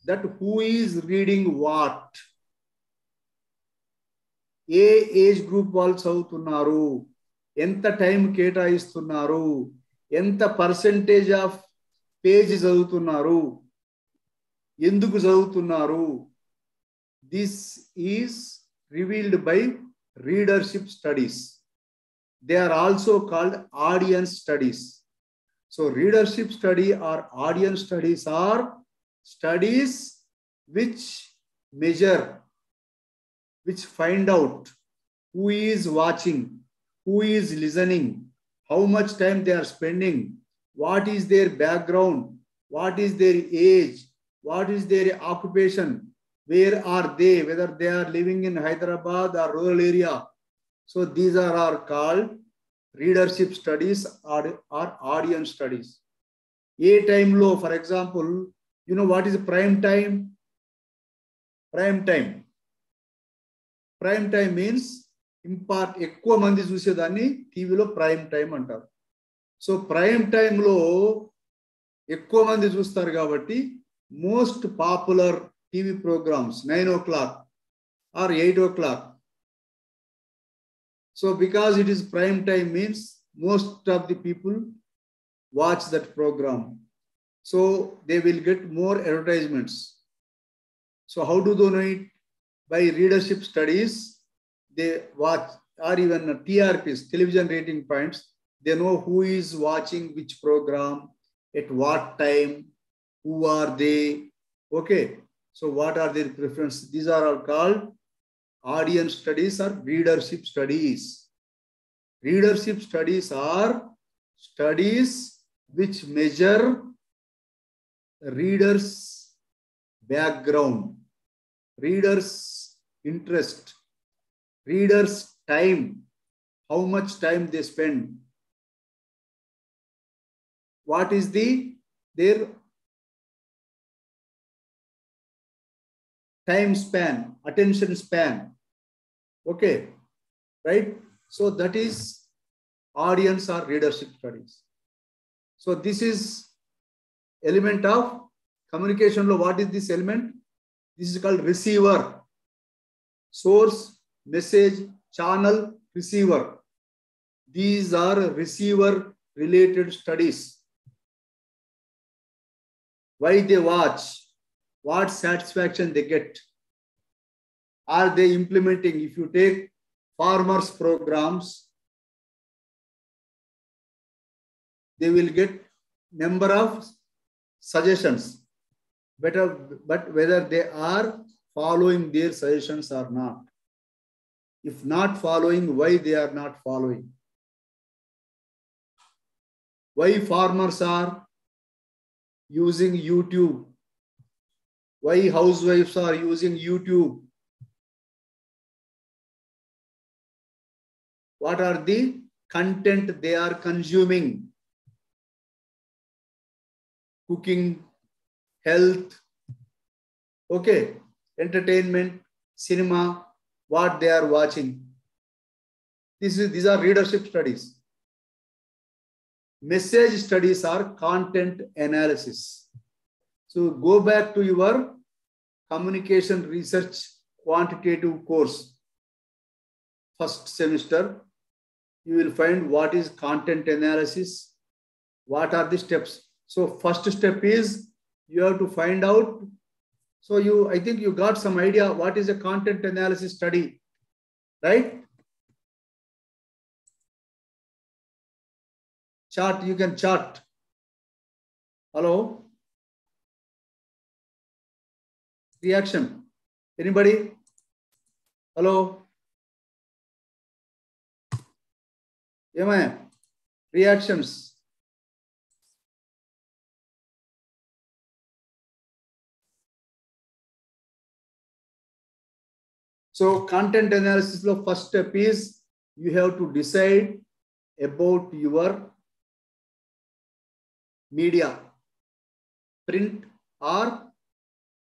that who is reading what. A age group వాళ్ళు చదువుతున్నారు, ఎంత టైం కేటాయిస్తున్నారు, ఎంత పర్సెంటేజ్ ఆఫ్ పేజ్ చదువుతున్నారు, ఎందుకు చదువుతున్నారు. This is revealed by readership studies. They are also called audience studies. So readership study or audience studies are studies which measure, which find out who is watching, who is listening, how much time they are spending, what is their background, what is their age, what is their occupation, where are they, whether they are living in Hyderabad or rural area. So these are called readership studies or audience studies. A time low, for example, you know what is prime time? Prime time. Prime time means ఎక్కువ మంది చూసేదాన్ని టీవీలో prime time అంటారు. So prime టైంలో ఎక్కువ మంది చూస్తారు కాబట్టి most popular TV programs 9 o'clock or 8 o'clock. So because it is prime time means most of the people watch that program. So they will get more advertisements. So how do they know it? By readership studies, they watch, or even TRPs, television rating points. They know who is watching which program, at what time, who are they. Okay. So what are their preferences? These are all called audience studies or readership studies. Readership studies are studies which measure readers' background, readers' interest, readers' time, how much time they spend, what is their time span, attention span. Okay, right? So that is audience or readership studies. So this is element of communication law. What is this element? This is called receiver. Source, message, channel, receiver. These are receiver related studies. Why they watch, what satisfaction they get. Are they implementing? If you take farmers programs, they will get number of suggestions, but whether they are following their suggestions or not. If not following, why they are not following? Why farmers are using YouTube? Why housewives are using YouTube? What are the content they are consuming? Cooking, health, okay, entertainment, cinema, what they are watching. These are readership studies. Message studies are content analysis. So go back to your communication research quantitative course, first semester. You will find what is content analysis, what are the steps. So first step is you have to find out. So I think you got some idea what is a content analysis study, right? Chart, you can chart. Hello? Reaction. Anybody? Hello? Am I? Reactions. So content analysis, the first step is you have to decide about your media, print or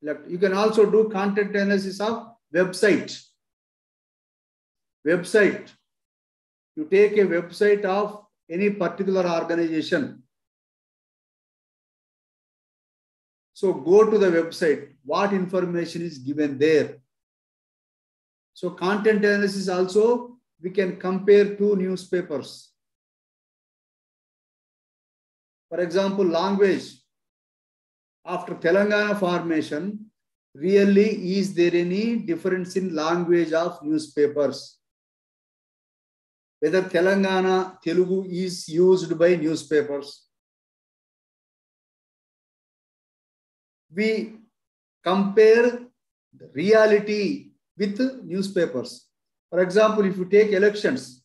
electronic. You can also do content analysis of website. Website. You take a website of any particular organization. So go to the website. What information is given there? So content analysis also, we can compare two newspapers. For example, language. After Telangana formation, really is there any difference in language of newspapers? Whether Telangana Telugu is used by newspapers. We compare the reality with newspapers. For example, if you take elections,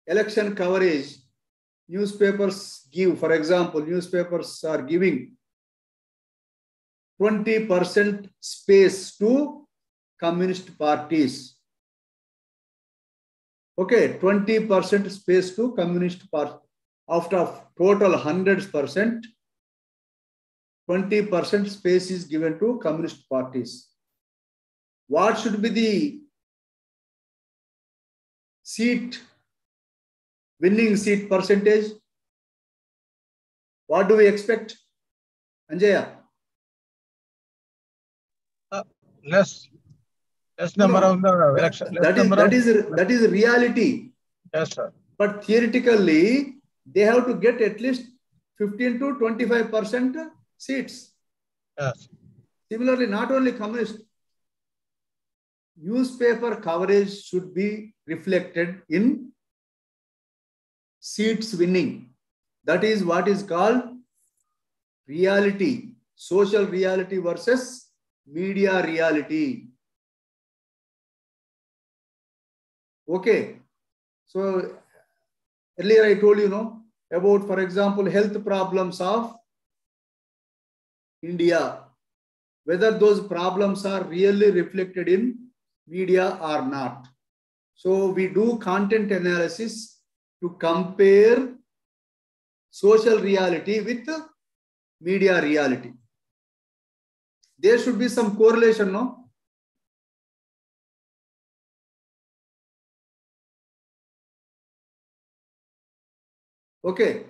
election coverage, newspapers give, for example, newspapers are giving 20% space to communist parties. Okay, 20% space to communist party. Out of total 100%, 20% space is given to communist parties. What should be the seat, winning seat percentage? What do we expect, Anjaya? Less number of the election. That is reality. Yes, sir. But theoretically, they have to get at least 15 to 25% seats. Yes. Similarly, not only communist, newspaper coverage should be reflected in seats winning. That is what is called reality, social reality versus media reality. Okay. So earlier I told you, about, for example, health problems of India, whether those problems are really reflected in media or not. So we do content analysis to compare social reality with media reality. There should be some correlation, no? Okay.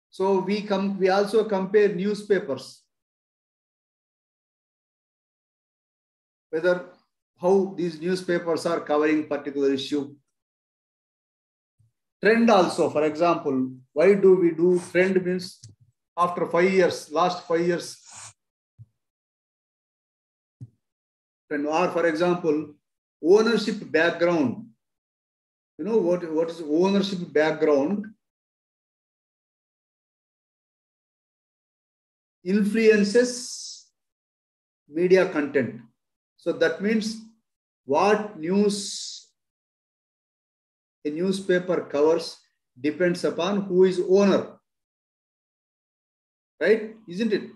So we also compare newspapers, whether how these newspapers are covering particular issue. Trend also, for example, why do we do trend means after 5 years, last 5 years. Trend, or for example, ownership background. You know what is ownership background? Influences media content. So that means what news a newspaper covers depends upon who is owner. Right? Isn't it?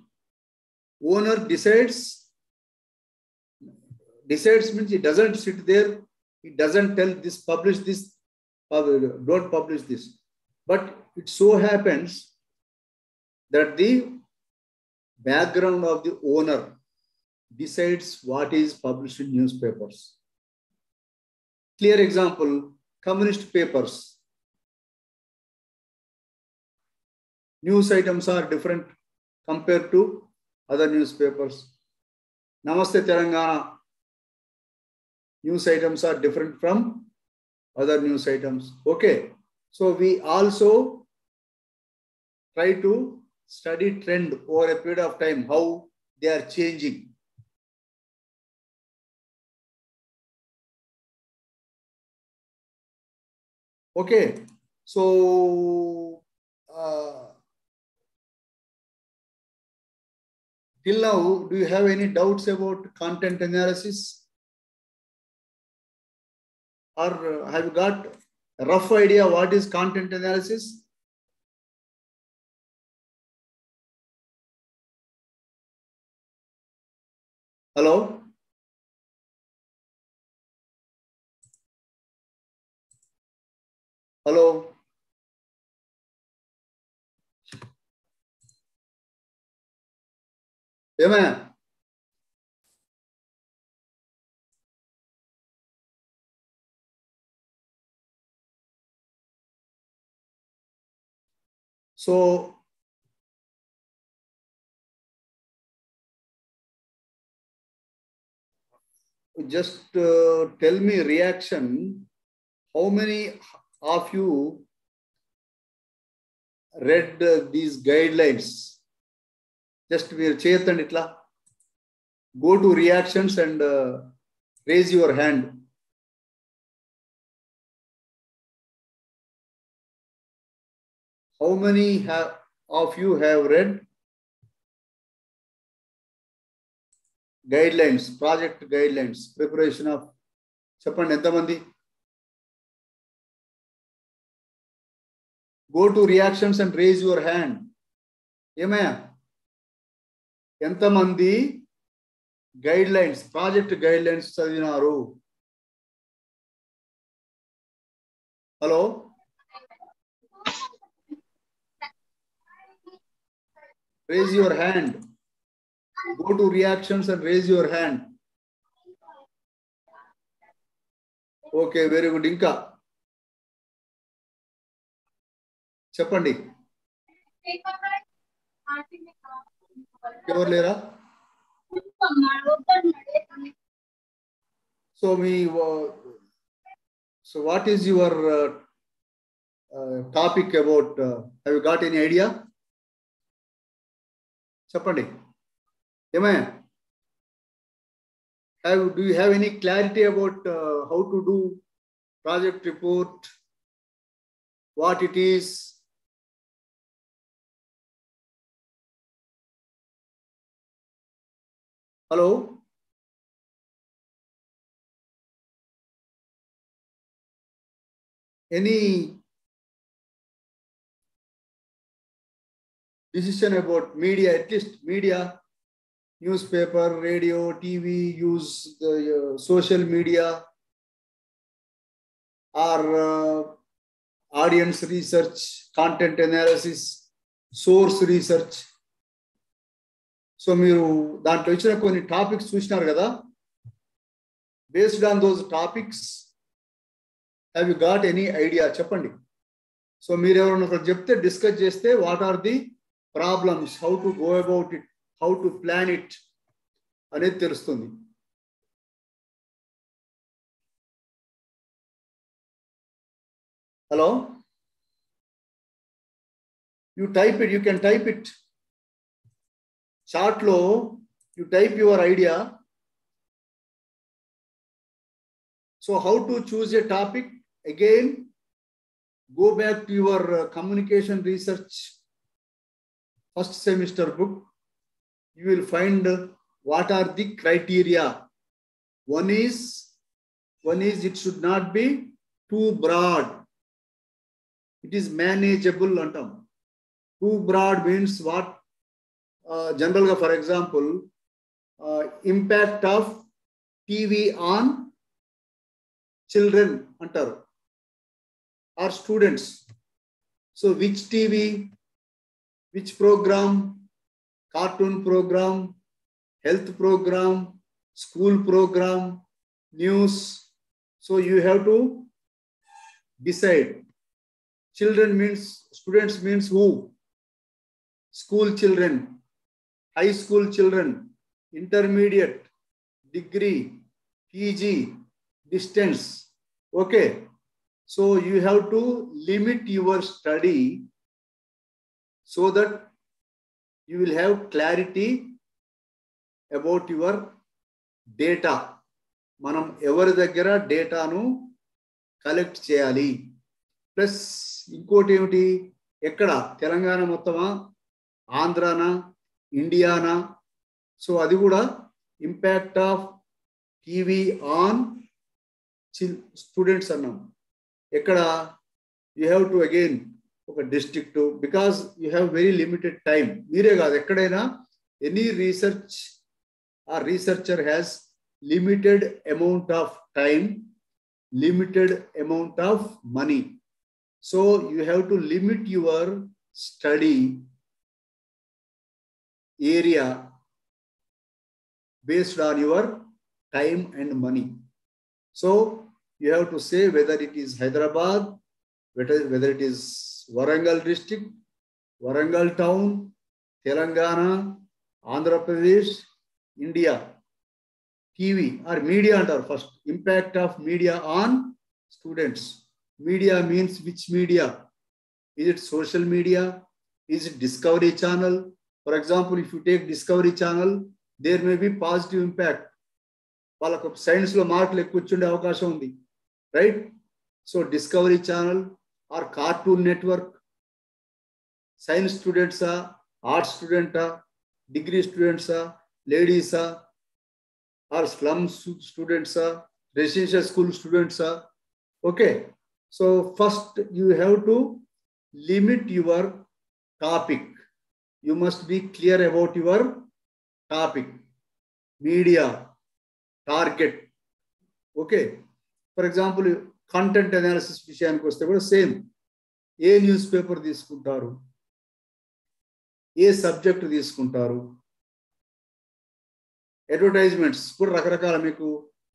Owner decides means he doesn't sit there, he doesn't tell this, publish this, don't publish this. But it so happens that the background of the owner decides what is published in newspapers. Clear example, communist papers. News items are different compared to other newspapers. Namaste Telangana. News items are different from other news items. Okay. So we also try to study trend over a period of time, how they are changing. Okay. So till now, do you have any doubts about content analysis? Or have you got a rough idea what is content analysis? Hello? Hello? Amen. So just tell me reaction. How many of you read these guidelines? Just we Chetan itla. Go to reactions and raise your hand. How many of you have read guidelines, project guidelines, preparation of Chappan Entamandi? Go to reactions and raise your hand. Yemaya? Entamandi guidelines, project guidelines chadinaru? Hello? Raise your hand. Go to reactions and raise your hand. Okay, very good. Inka. Chappandi. Evaru lera? So So what is your topic about? Have you got any idea? Chapandi. Do you have any clarity about how to do project report? What it is? Hello? Any decision about media, at least media, newspaper, radio, TV, use the social media, or audience research, content analysis, source research. So మీరు దాంట్లో ఇచ్చిన కొన్ని topics చూసినారు కదా, based on those topics have you got any idea? చెప్పండి. So మీరు ఎవరైనా ఒకరు చెప్తే డిస్కస్ చేస్తే what are the problems, how to go about it, how to plan it అనేది తెలుస్తుంది. Hello, you type it, you can type it chat లో, you type your idea. So how to choose a topic, again go back to your communication research first semester book. You will find what are the criteria. One is it should not be too broad. It is manageable antam. Too broad means what? General ga, for example, impact of TV on children antaru or students. So which TV, which program, cartoon program, health program, school program, news. So you have to decide. Children means, students means who? School children, high school children, intermediate, degree, PG, distance. Okay. So you have to limit your study so that you will have clarity about your data. Manam ఎవరి దగ్గర డేటాను collect చేయాలి. Plus ఇంకోటి ఏమిటి, ఎక్కడ, తెలంగాణ మొత్తమా, ఆంధ్రానా, ఇండియానా? సో అది కూడా impact of TV on students అన్నాం. ఎక్కడ, యూ హ్యావ్ టు అగైన్ ఒక district, because you have very limited time. మీరే కాదు, ఎక్కడైనా any research or researcher has limited amount of time, limited amount of money. So you have to limit your study area based on your time and money. So you have to say whether it is Hyderabad, whether it is Warangal district, Warangal town, Telangana, Andhra Pradesh, India. TV or media under first. Impact of media on students. Media means which media? Is it social media? Is it Discovery Channel? For example, if you take Discovery Channel, there may be positive impact. వాళ్ళకు science లో మార్కులు ఎక్కువ వచ్చే అవకాశం ఉంది, right? So discovery channel or cartoon network. Science స్టూడెంట్సా, arts స్టూడెంటా, degree స్టూడెంట్సా, లేడీసా, ఆర్ స్లమ్ స్టూడెంట్సా, రెసిడెన్షియల్ స్కూల్ స్టూడెంట్సా? Okay. So first you have to limit your topic. You must be clear about your topic, media, target. Okay. For example content analysis విషయానికి వస్తే కూడా same. ఏ news paper తీసుకుంటారు, ఏ subject తీసుకుంటారు, advertisements కూడా రకరకాల. మీకు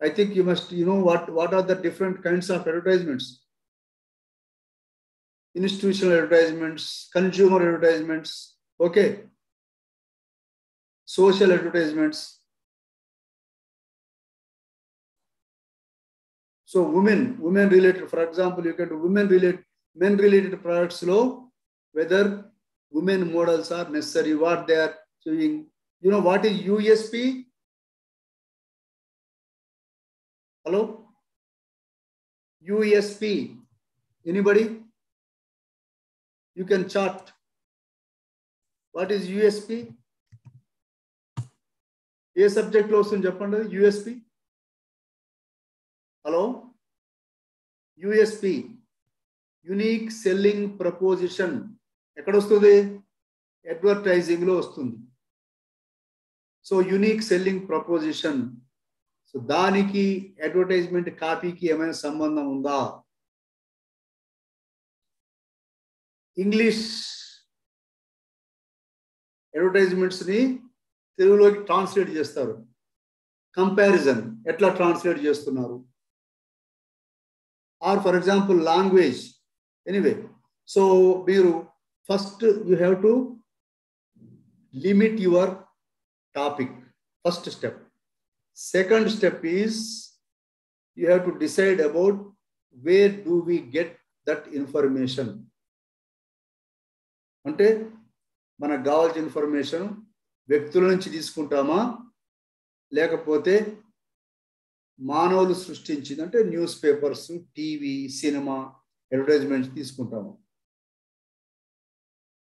I think you must you know what are the different kinds of advertisements. Institutional advertisements, consumer advertisements, okay, social advertisements. So women related, for example, you can do men related products low, whether women models are necessary, what they are doing. You know what is USP? Hello? USP. Anybody? You can chart. What is USP? A subject loss in Japan, USP. Hello? USP. Unique selling proposition. Advertising lo vastundi. So unique selling proposition. So daniki advertisement copy ki emaina sambandham unda? English advertisements ni Teluguloki translate చేస్తారు. Comparison ఎట్లా translate చేస్తున్నారు? Or for example language. Anyway, so first you have to limit your topic. First step. Second step is you have to decide about where do we get that information. అంటే మనకు కావాల్సిన information వ్యక్తుల నుంచి తీసుకుంటామా లేకపోతే మానవులు సృష్టించింది అంటే news papers, TV, cinema, advertisements తీసుకుంటాము.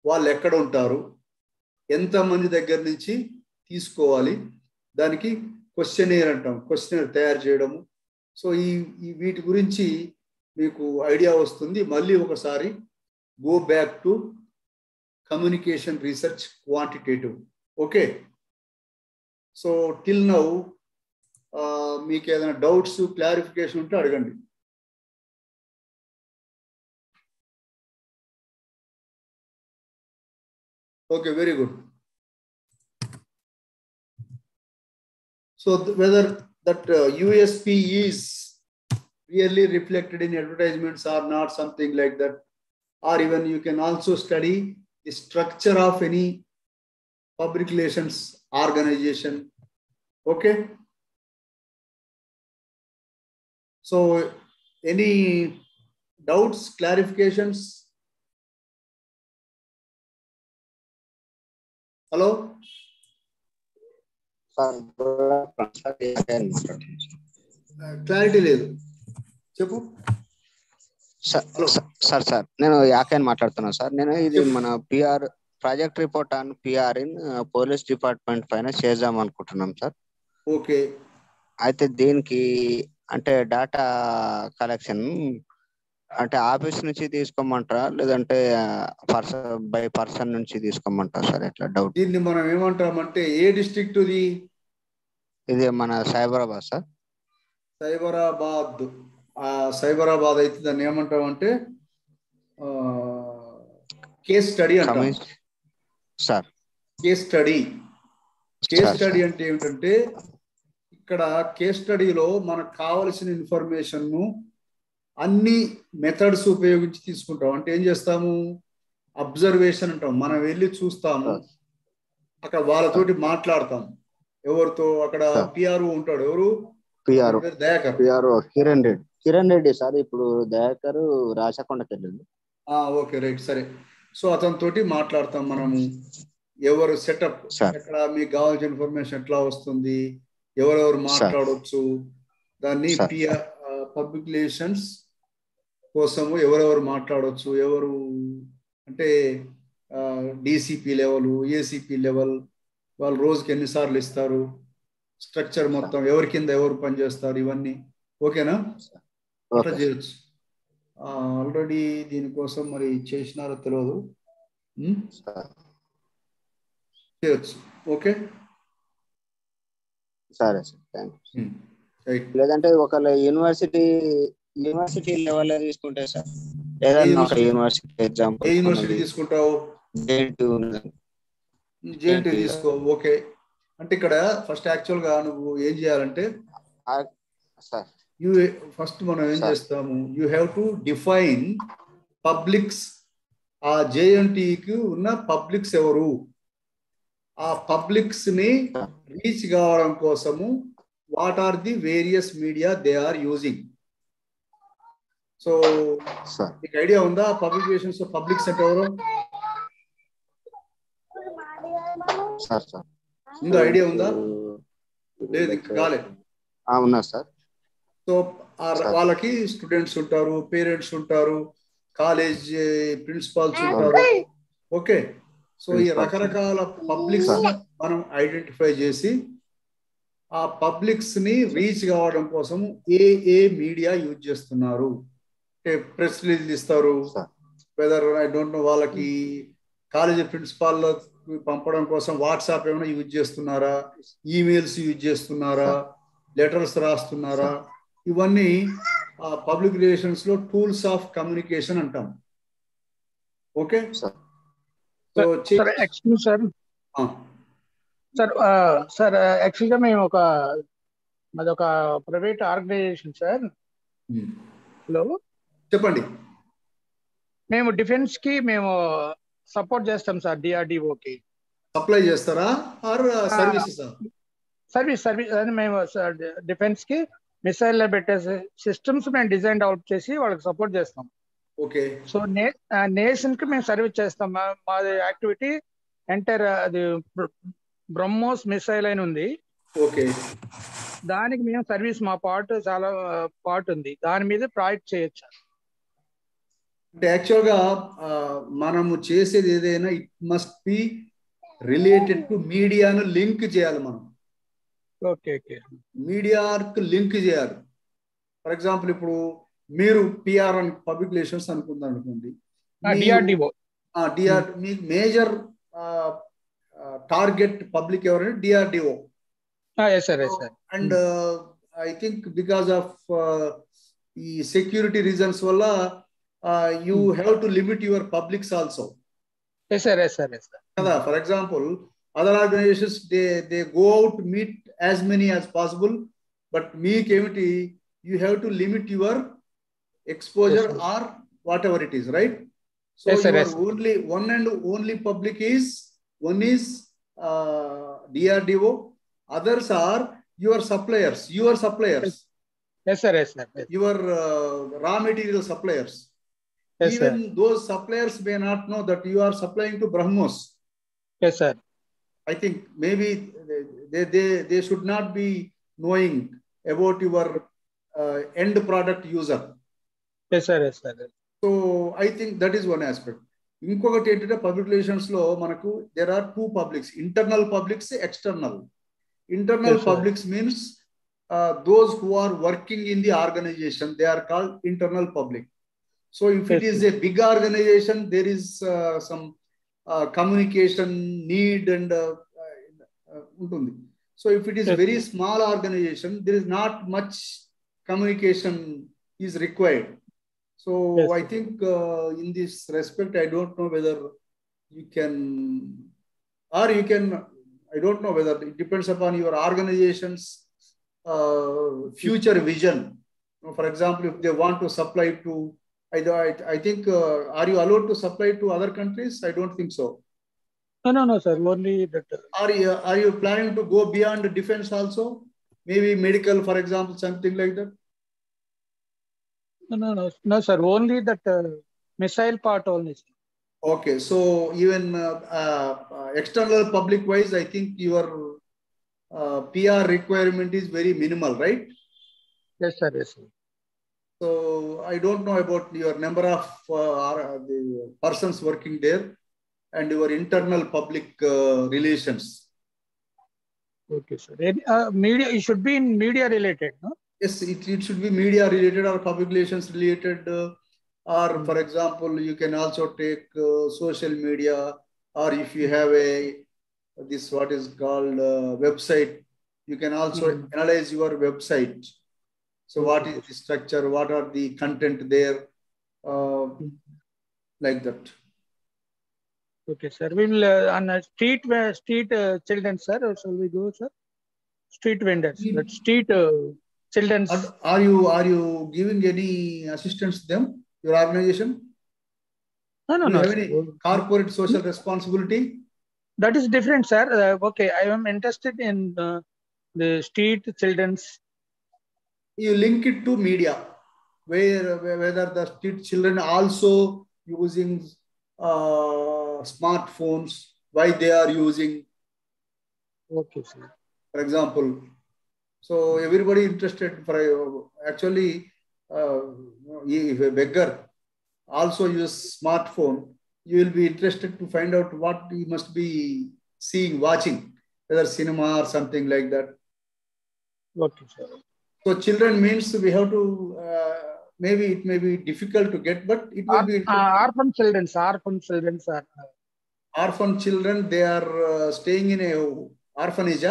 వాళ్ళు ఎక్కడ ఉంటారు, ఎంతమంది దగ్గర నుంచి తీసుకోవాలి, దానికి క్వశ్చనర్ అంటాం, క్వశ్చనర్ తయారు చేయడము. సో ఈ వీటి గురించి మీకు ఐడియా వస్తుంది. మళ్ళీ ఒకసారి go back to communication research quantitative. Okay, so till now మీకు ఏదైనా డౌట్స్, క్లారిఫికేషన్ ఉంటే అడగండి. Okay, very good. So whether that USP is really reflected in advertisements or not, something like that, or even you can also study the structure of any public relations organization. Okay, so any doubts, clarifications? Hello? Clarity లేదు, చెప్పు. Sir నేను యాకైన్ మాట్లాడుతున్నాను sir. నేను ఇది మన PR project report on PR in police department పైన చేద్దాం అనుకుంటున్నాం సార్. ఓకే, అయితే దీనికి అంటే డేటా కలెక్షన్ అంటే ఆఫీస్ నుంచి తీసుకోమంటారా లేదంటే బై పర్సన్ నుంచి తీసుకోమంటారా సార్? ఎట్లా డౌట్. దీన్ని మనం ఏమంటామంటే ఏ డిస్ట్రిక్ట్ ఇది మన సైబరాబాద్ సార్. సైబరాబాద్ అయితే దాన్ని ఏమంటామంటే కేస్ స్టడీ అంటాం సార్. కేస్ స్టడీ అంటే ఏమిటంటే ఇక్కడ కేస్ స్టడీలో మనకు కావలసిన ఇన్ఫర్మేషన్ ను అన్ని మెథడ్స్ ఉపయోగించి తీసుకుంటాం. అంటే ఏం చేస్తాము, అబ్జర్వేషన్ అంటాం. మనం వెళ్ళి చూస్తాము, అక్కడ వాళ్ళతోటి మాట్లాడతాం. ఎవరితో? అక్కడ పిఆర్ఓ ఉంటాడు. ఎవరు? దయాకర్. కిరణ్ రెడ్డి సార్. ఇప్పుడు దయాకర్ రాచకొండకి వెళ్ళింది. ఓకే, రైట్, సరే. సో అతనితోటి మాట్లాడతాం మనము. ఎవరు సెటప్, ఎక్కడ మీకు కావాల్సిన ఇన్ఫర్మేషన్ ఎట్లా వస్తుంది, ఎవరెవరు మాట్లాడవచ్చు, దాన్ని పబ్లిక్ రిలేషన్స్ కోసము ఎవరెవరు మాట్లాడవచ్చు, ఎవరు అంటే డిసిపి లెవెల్, ఏసీపీ లెవెల్, వాళ్ళు రోజుకి ఎన్నిసార్లు ఇస్తారు, స్ట్రక్చర్ మొత్తం, ఎవరి కింద ఎవరు పనిచేస్తారు, ఇవన్నీ. ఓకేనా? అట్లా చేయొచ్చు. ఆల్రెడీ దీనికోసం మరి చేసినారో తెలియదు, చేయొచ్చు. ఓకే, సరే సార్, థ్యాంక్ యూ. లేదంటే ఒకవేళ యూనివర్సిటీ లెవెల్లో తీసుకుంటే సార్, ఏదైనా ఒక యూనివర్సిటీ ఎగ్జాంపుల్. ఏ యూనివర్సిటీ తీసుకుంటావు? జేఎన్టీ తీసుకో. ఓకే, అంటే ఇక్కడ ఫస్ట్ యాక్చువల్ గా నువ్వు ఏం చేయాలంటే ఫస్ట్ మనం ఏం చేస్తాము, you have to define public's. ఆ జేఎన్టీకి ఉన్న పబ్లిక్స్ ఎవరు, ఆ పబ్లిక్స్ ని రీచ్ కావడం కోసము what are the various media they are using. So sir మీకు ఐడియా ఉందా పబ్లిక్ రిలేషన్స్ పబ్లిక్స్ అంటే ఎవరు? సార్ సార్ ఉందా ఐడియా ఉందా? లేదు ఇంకా కాలేదు. ఉన్నా సార్. సో వాళ్ళకి స్టూడెంట్స్ ఉంటారు, పేరెంట్స్ ఉంటారు, కాలేజ్ ప్రిన్సిపాల్స్ ఉంటారు. ఓకే, సో ఈ రకరకాల పబ్లిక్స్ మనం ఐడెంటిఫై చేసి ఆ పబ్లిక్స్ ని రీచ్ కావడం కోసం ఏ మీడియా యూజ్ చేస్తున్నారు. ప్రెస్ రిలీజ్ ఇస్తారు, వెదర్ ఐ డోంట్ నో, వాళ్ళకి కాలేజీ ప్రిన్సిపాల్ పంపడం కోసం వాట్సాప్ ఏమైనా యూజ్ చేస్తున్నారా, ఈమెయిల్స్ యూజ్ చేస్తున్నారా, లెటర్స్ రాస్తున్నారా, ఇవన్నీ పబ్లిక్ రిలేషన్స్ లో టూల్స్ ఆఫ్ కమ్యూనికేషన్ అంటాం. ఓకే, సో సార్ యాక్చువల్గా మేము మాది ఒక ప్రైవేట్ ఆర్గనైజేషన్ సార్. హలో చెప్పండి. మేము డిఫెన్స్ కి మేము సపోర్ట్ చేస్తాం సార్. డిఆర్డిఓకి సప్లై చేస్తారా ఆర్ సర్వీసెస్? సర్వీస్ అని మేము డిఫెన్స్ కి మిసైల్ పెట్టే సిస్టమ్స్ మేము డిజైన్ డెవలప్ చేసి వాళ్ళకి సపోర్ట్ చేస్తాం. ఓకే, సో నేషన్ కి మేము సర్వీస్ చేస్తాం. మాది యాక్టివిటీ ఎంటైర్ అది బ్రహ్మోస్ మిసైల్ అని ఉంది. ఓకే, దానికి మేము సర్వీస్ మా చాలా పార్ట్ ఉంది, దాని మీద ప్రాజెక్ట్ చేయొచ్చు. అంటే యాక్చువల్గా మనము చేసేది ఏదైనా it must be related to మీడియాను లింక్ చేయాలి మనం. ఓకే, మీడియాకు లింక్ చేయాలి. ఫర్ ఎగ్జాంపుల్ ఇప్పుడు మీరు పిఆర్ అండ్ పబ్లిక్ రిలేషన్స్ అనుకోండి, మీ మేజర్ టార్గెట్ పబ్లిక్ ఎవరంటే DRDO. And I think because of ఈ సెక్యూరిటీ రీజన్స్ వల్ల you have to limit your publics also. Yes sir. For example, other organizations they go out to meet as many as possible, but me committee you have to limit your exposure or whatever it is, right? So only one and only public is one is DRDO, others are your suppliers. Your raw material suppliers. Yes, even sir. those suppliers may not know that you are supplying to BrahMos. Yes sir. I think maybe they should not be knowing about your end product user. Yes sir. So I think that is one aspect. Inkokati entante public relations lo manaku there are two publics, internal publics, external. Internal publics means those who are working in the organization, they are called internal public. So if it is a big organization, there is some communication need and untundi. So if it is very small organization, there is not much communication is required. So I think in this respect, I don't know whether you can, or you can, I don't know whether it depends upon your organization's future vision. For example, if they want to supply to, I think, are you allowed to supply to other countries? I don't think so. No, sir. Only that. Are you planning to go beyond defense also? Maybe medical, for example, something like that? No, sir. Only that missile part only. Okay, so even external public wise, I think your PR requirement is very minimal, right? Yes, sir. So I don't know about your number of the persons working there and your internal public relations. Okay, sir. Media, it should be in media related, no? Yes, it should be media related or public relations related, or for example, you can also take social media, or if you have this what is called website, you can also analyze your website. So what is the structure? What are the content there? Like that. Okay, sir. We will on street children, sir. Or shall we go, sir? Street vendors, but street children. Are you giving any assistance to them? Your organization? No. Do you have any corporate social responsibility? That is different, sir. Okay, I am interested in the street children's. You link it to media. whether the street children also using smartphones, why they are using, Okay, sir. for example. So everybody interested for actually, if a beggar also use smartphone, you will be interested to find out what he must be seeing, watching, whether cinema or something like that. Okay, sir. So children means we have to, maybe it may be difficult to get, but it will be. Orphan children, sir. Orphan children, they are staying in a orphanage.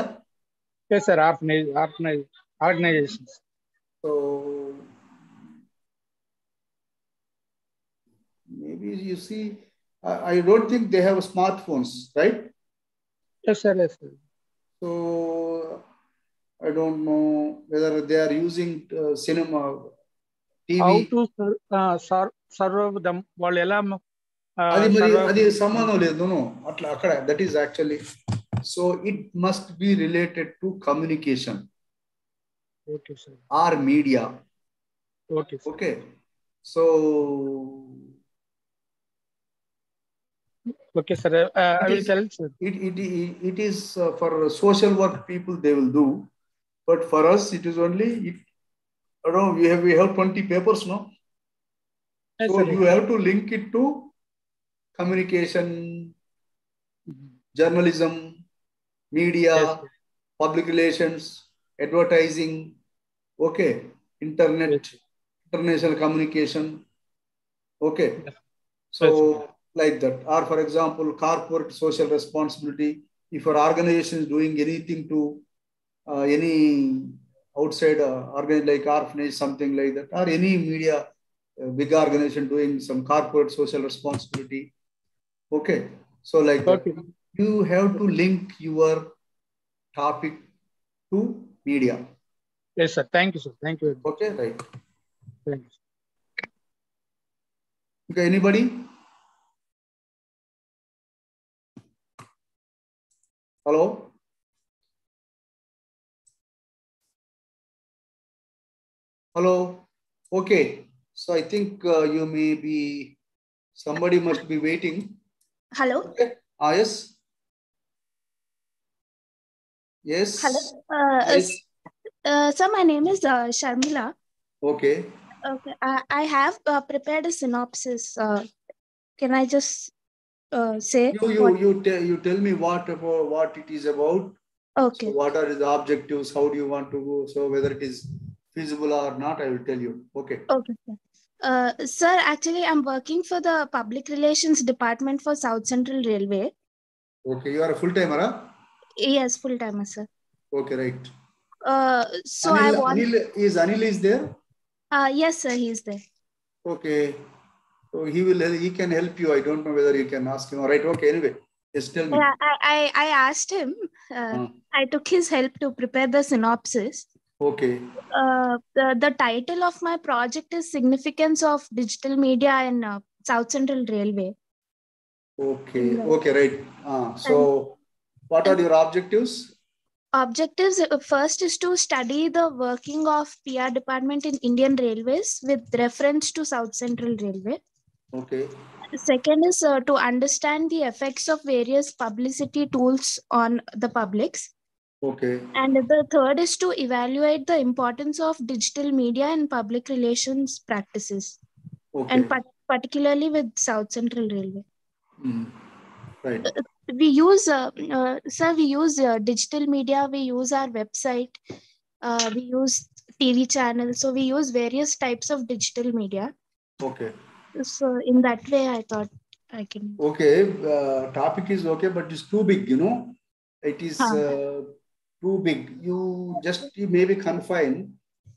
Yes, sir. Orphanage organizations. So maybe you see, I don't think they have smartphones, right? Yes, sir. Yes, sir. So I don't know whether they are using cinema, TV. How to serve them? అది సంబంధం లేదు, no, అట్లా అక్కడ, that is actually, so it must be related to communication. Okay, sir. Or media. Okay, sir. Okay, so okay, sir. I will tell, sir. It is for social work people, they will do, but for us it is only, I don't know, we have 20 papers, no? Yes, so sir. you have to link it to communication, journalism, media, Yes, public relations, advertising, okay, internet, yes, international communication, okay. Yes. So Yes, like that. Or for example, corporate social responsibility. If your organization is doing anything to any outside organization like orphanage, something like that, or any media, big organization doing some corporate social responsibility. Okay. So like that. Okay. You have to link your topic to media. Yes, sir. Thank you, sir. Thank you. Okay, right. Thank you. Okay, anybody? Hello? Hello? Okay. So I think you may be, somebody must be waiting. Hello. Okay. Yes. Yes. Hello. Yes. Sir, my name is Sharmila. Okay. Okay. I have prepared a synopsis. Can I just say? You tell me what it is about. Okay. So what are the objectives? How do you want to go? So whether it is feasible or not, I will tell you. Okay. Okay. Sir, actually, I'm working for the Public Relations Department for South Central Railway. Okay. You are a full-timer, huh? Yes, full-timer, sir. Okay, right. So Anil is there? Yes, sir, he is there. Okay. So he can help you. I don't know whether you can ask him. All right. Okay. Anyway, just tell me. Yeah, I asked him. I took his help to prepare the synopsis. Okay. The title of my project is Significance of Digital Media in South Central Railway. Okay. Okay. Right. So what are your objectives? Objectives first is to study the working of PR department in Indian Railways with reference to South Central Railway. Okay. Second is to understand the effects of various publicity tools on the publics. Okay. And the third is to evaluate the importance of digital media in public relations practices. Okay. And particularly with South Central Railway. Right. We use, sir, we use digital media. We use our website. We use TV channels. So we use various types of digital media. Okay. So in that way, I thought I can. Okay. Topic is okay, but it's too big, you know. It is too big. You maybe confine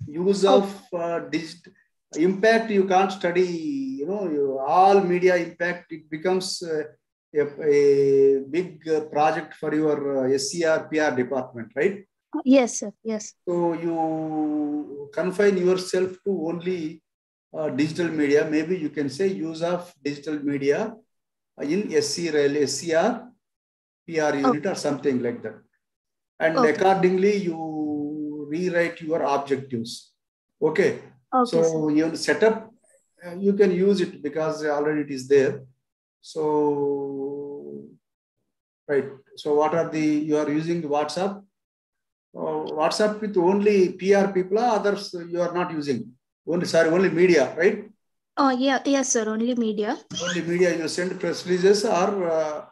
use of digital impact. You can't study, you know, all media impact. It becomes a big project for your SCR PR department, right? Yes, sir. Yes. So you confine yourself to only digital media. Maybe you can say use of digital media in SCR PR unit or something like that. And accordingly, you rewrite your objectives. Okay. Okay, So sir. you set up, you can use it because already it is there. So, right. So what are you are using WhatsApp? WhatsApp with only PR people, others you are not using. Only media, right? Oh, yeah, yes, sir. Only media. Only media you send press releases or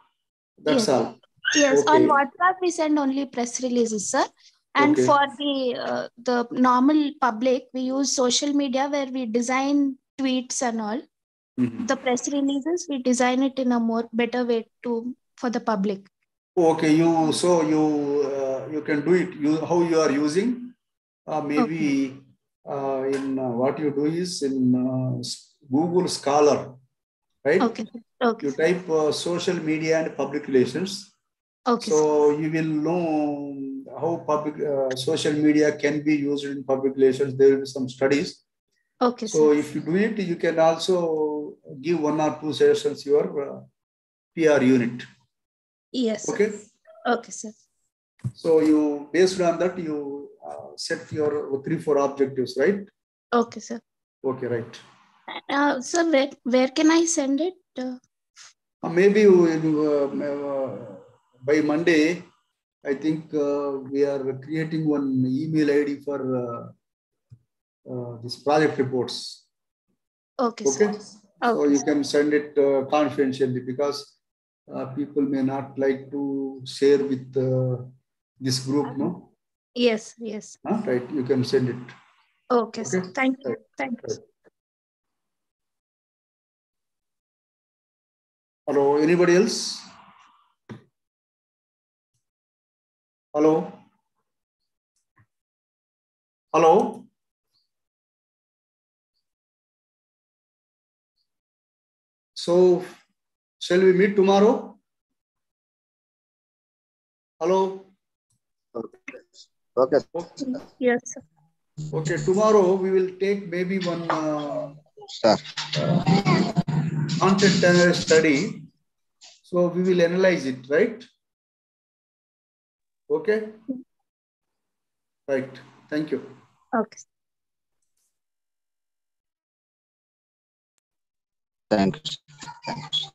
that's Yes. all. Yes, Okay. on WhatsApp we send only press releases, sir. And Okay. for the normal public, we use social media where we design tweets and all. Mhm. The press releases we design it in a more better way for the public. Okay, you can do it. How you are using? Maybe in what you do is in Google Scholar, right? Okay. Okay. You type social media and public relations. Okay. So you will know how public social media can be used in public relations. There will be some studies. Okay. So Sir. if you do it, you can also give 1 or 2 sessions your PR unit. Yes. Sir. Okay. Okay, sir. So you based on that you set your 3-4 objectives, right? Okay, sir. Okay, right. Sir, where can I send it? Maybe by Monday, I think we are creating one email ID for this project reports. Okay, Okay. sir. So Okay, you sir. can send it confidentially because people may not like to share with this group, no? Yes. Yes. Right. You can send it. Okay, Okay. sir. Thank you. Right. Thank you. Right. Hello, anybody else? Hello? Hello? So, shall we meet tomorrow? Hello? Okay. Yes, sir. Okay, tomorrow we will take maybe one Sir. content analysis study. So, we will analyze it, right? Okay? Right. Thank you. Okay. Thanks. Thanks.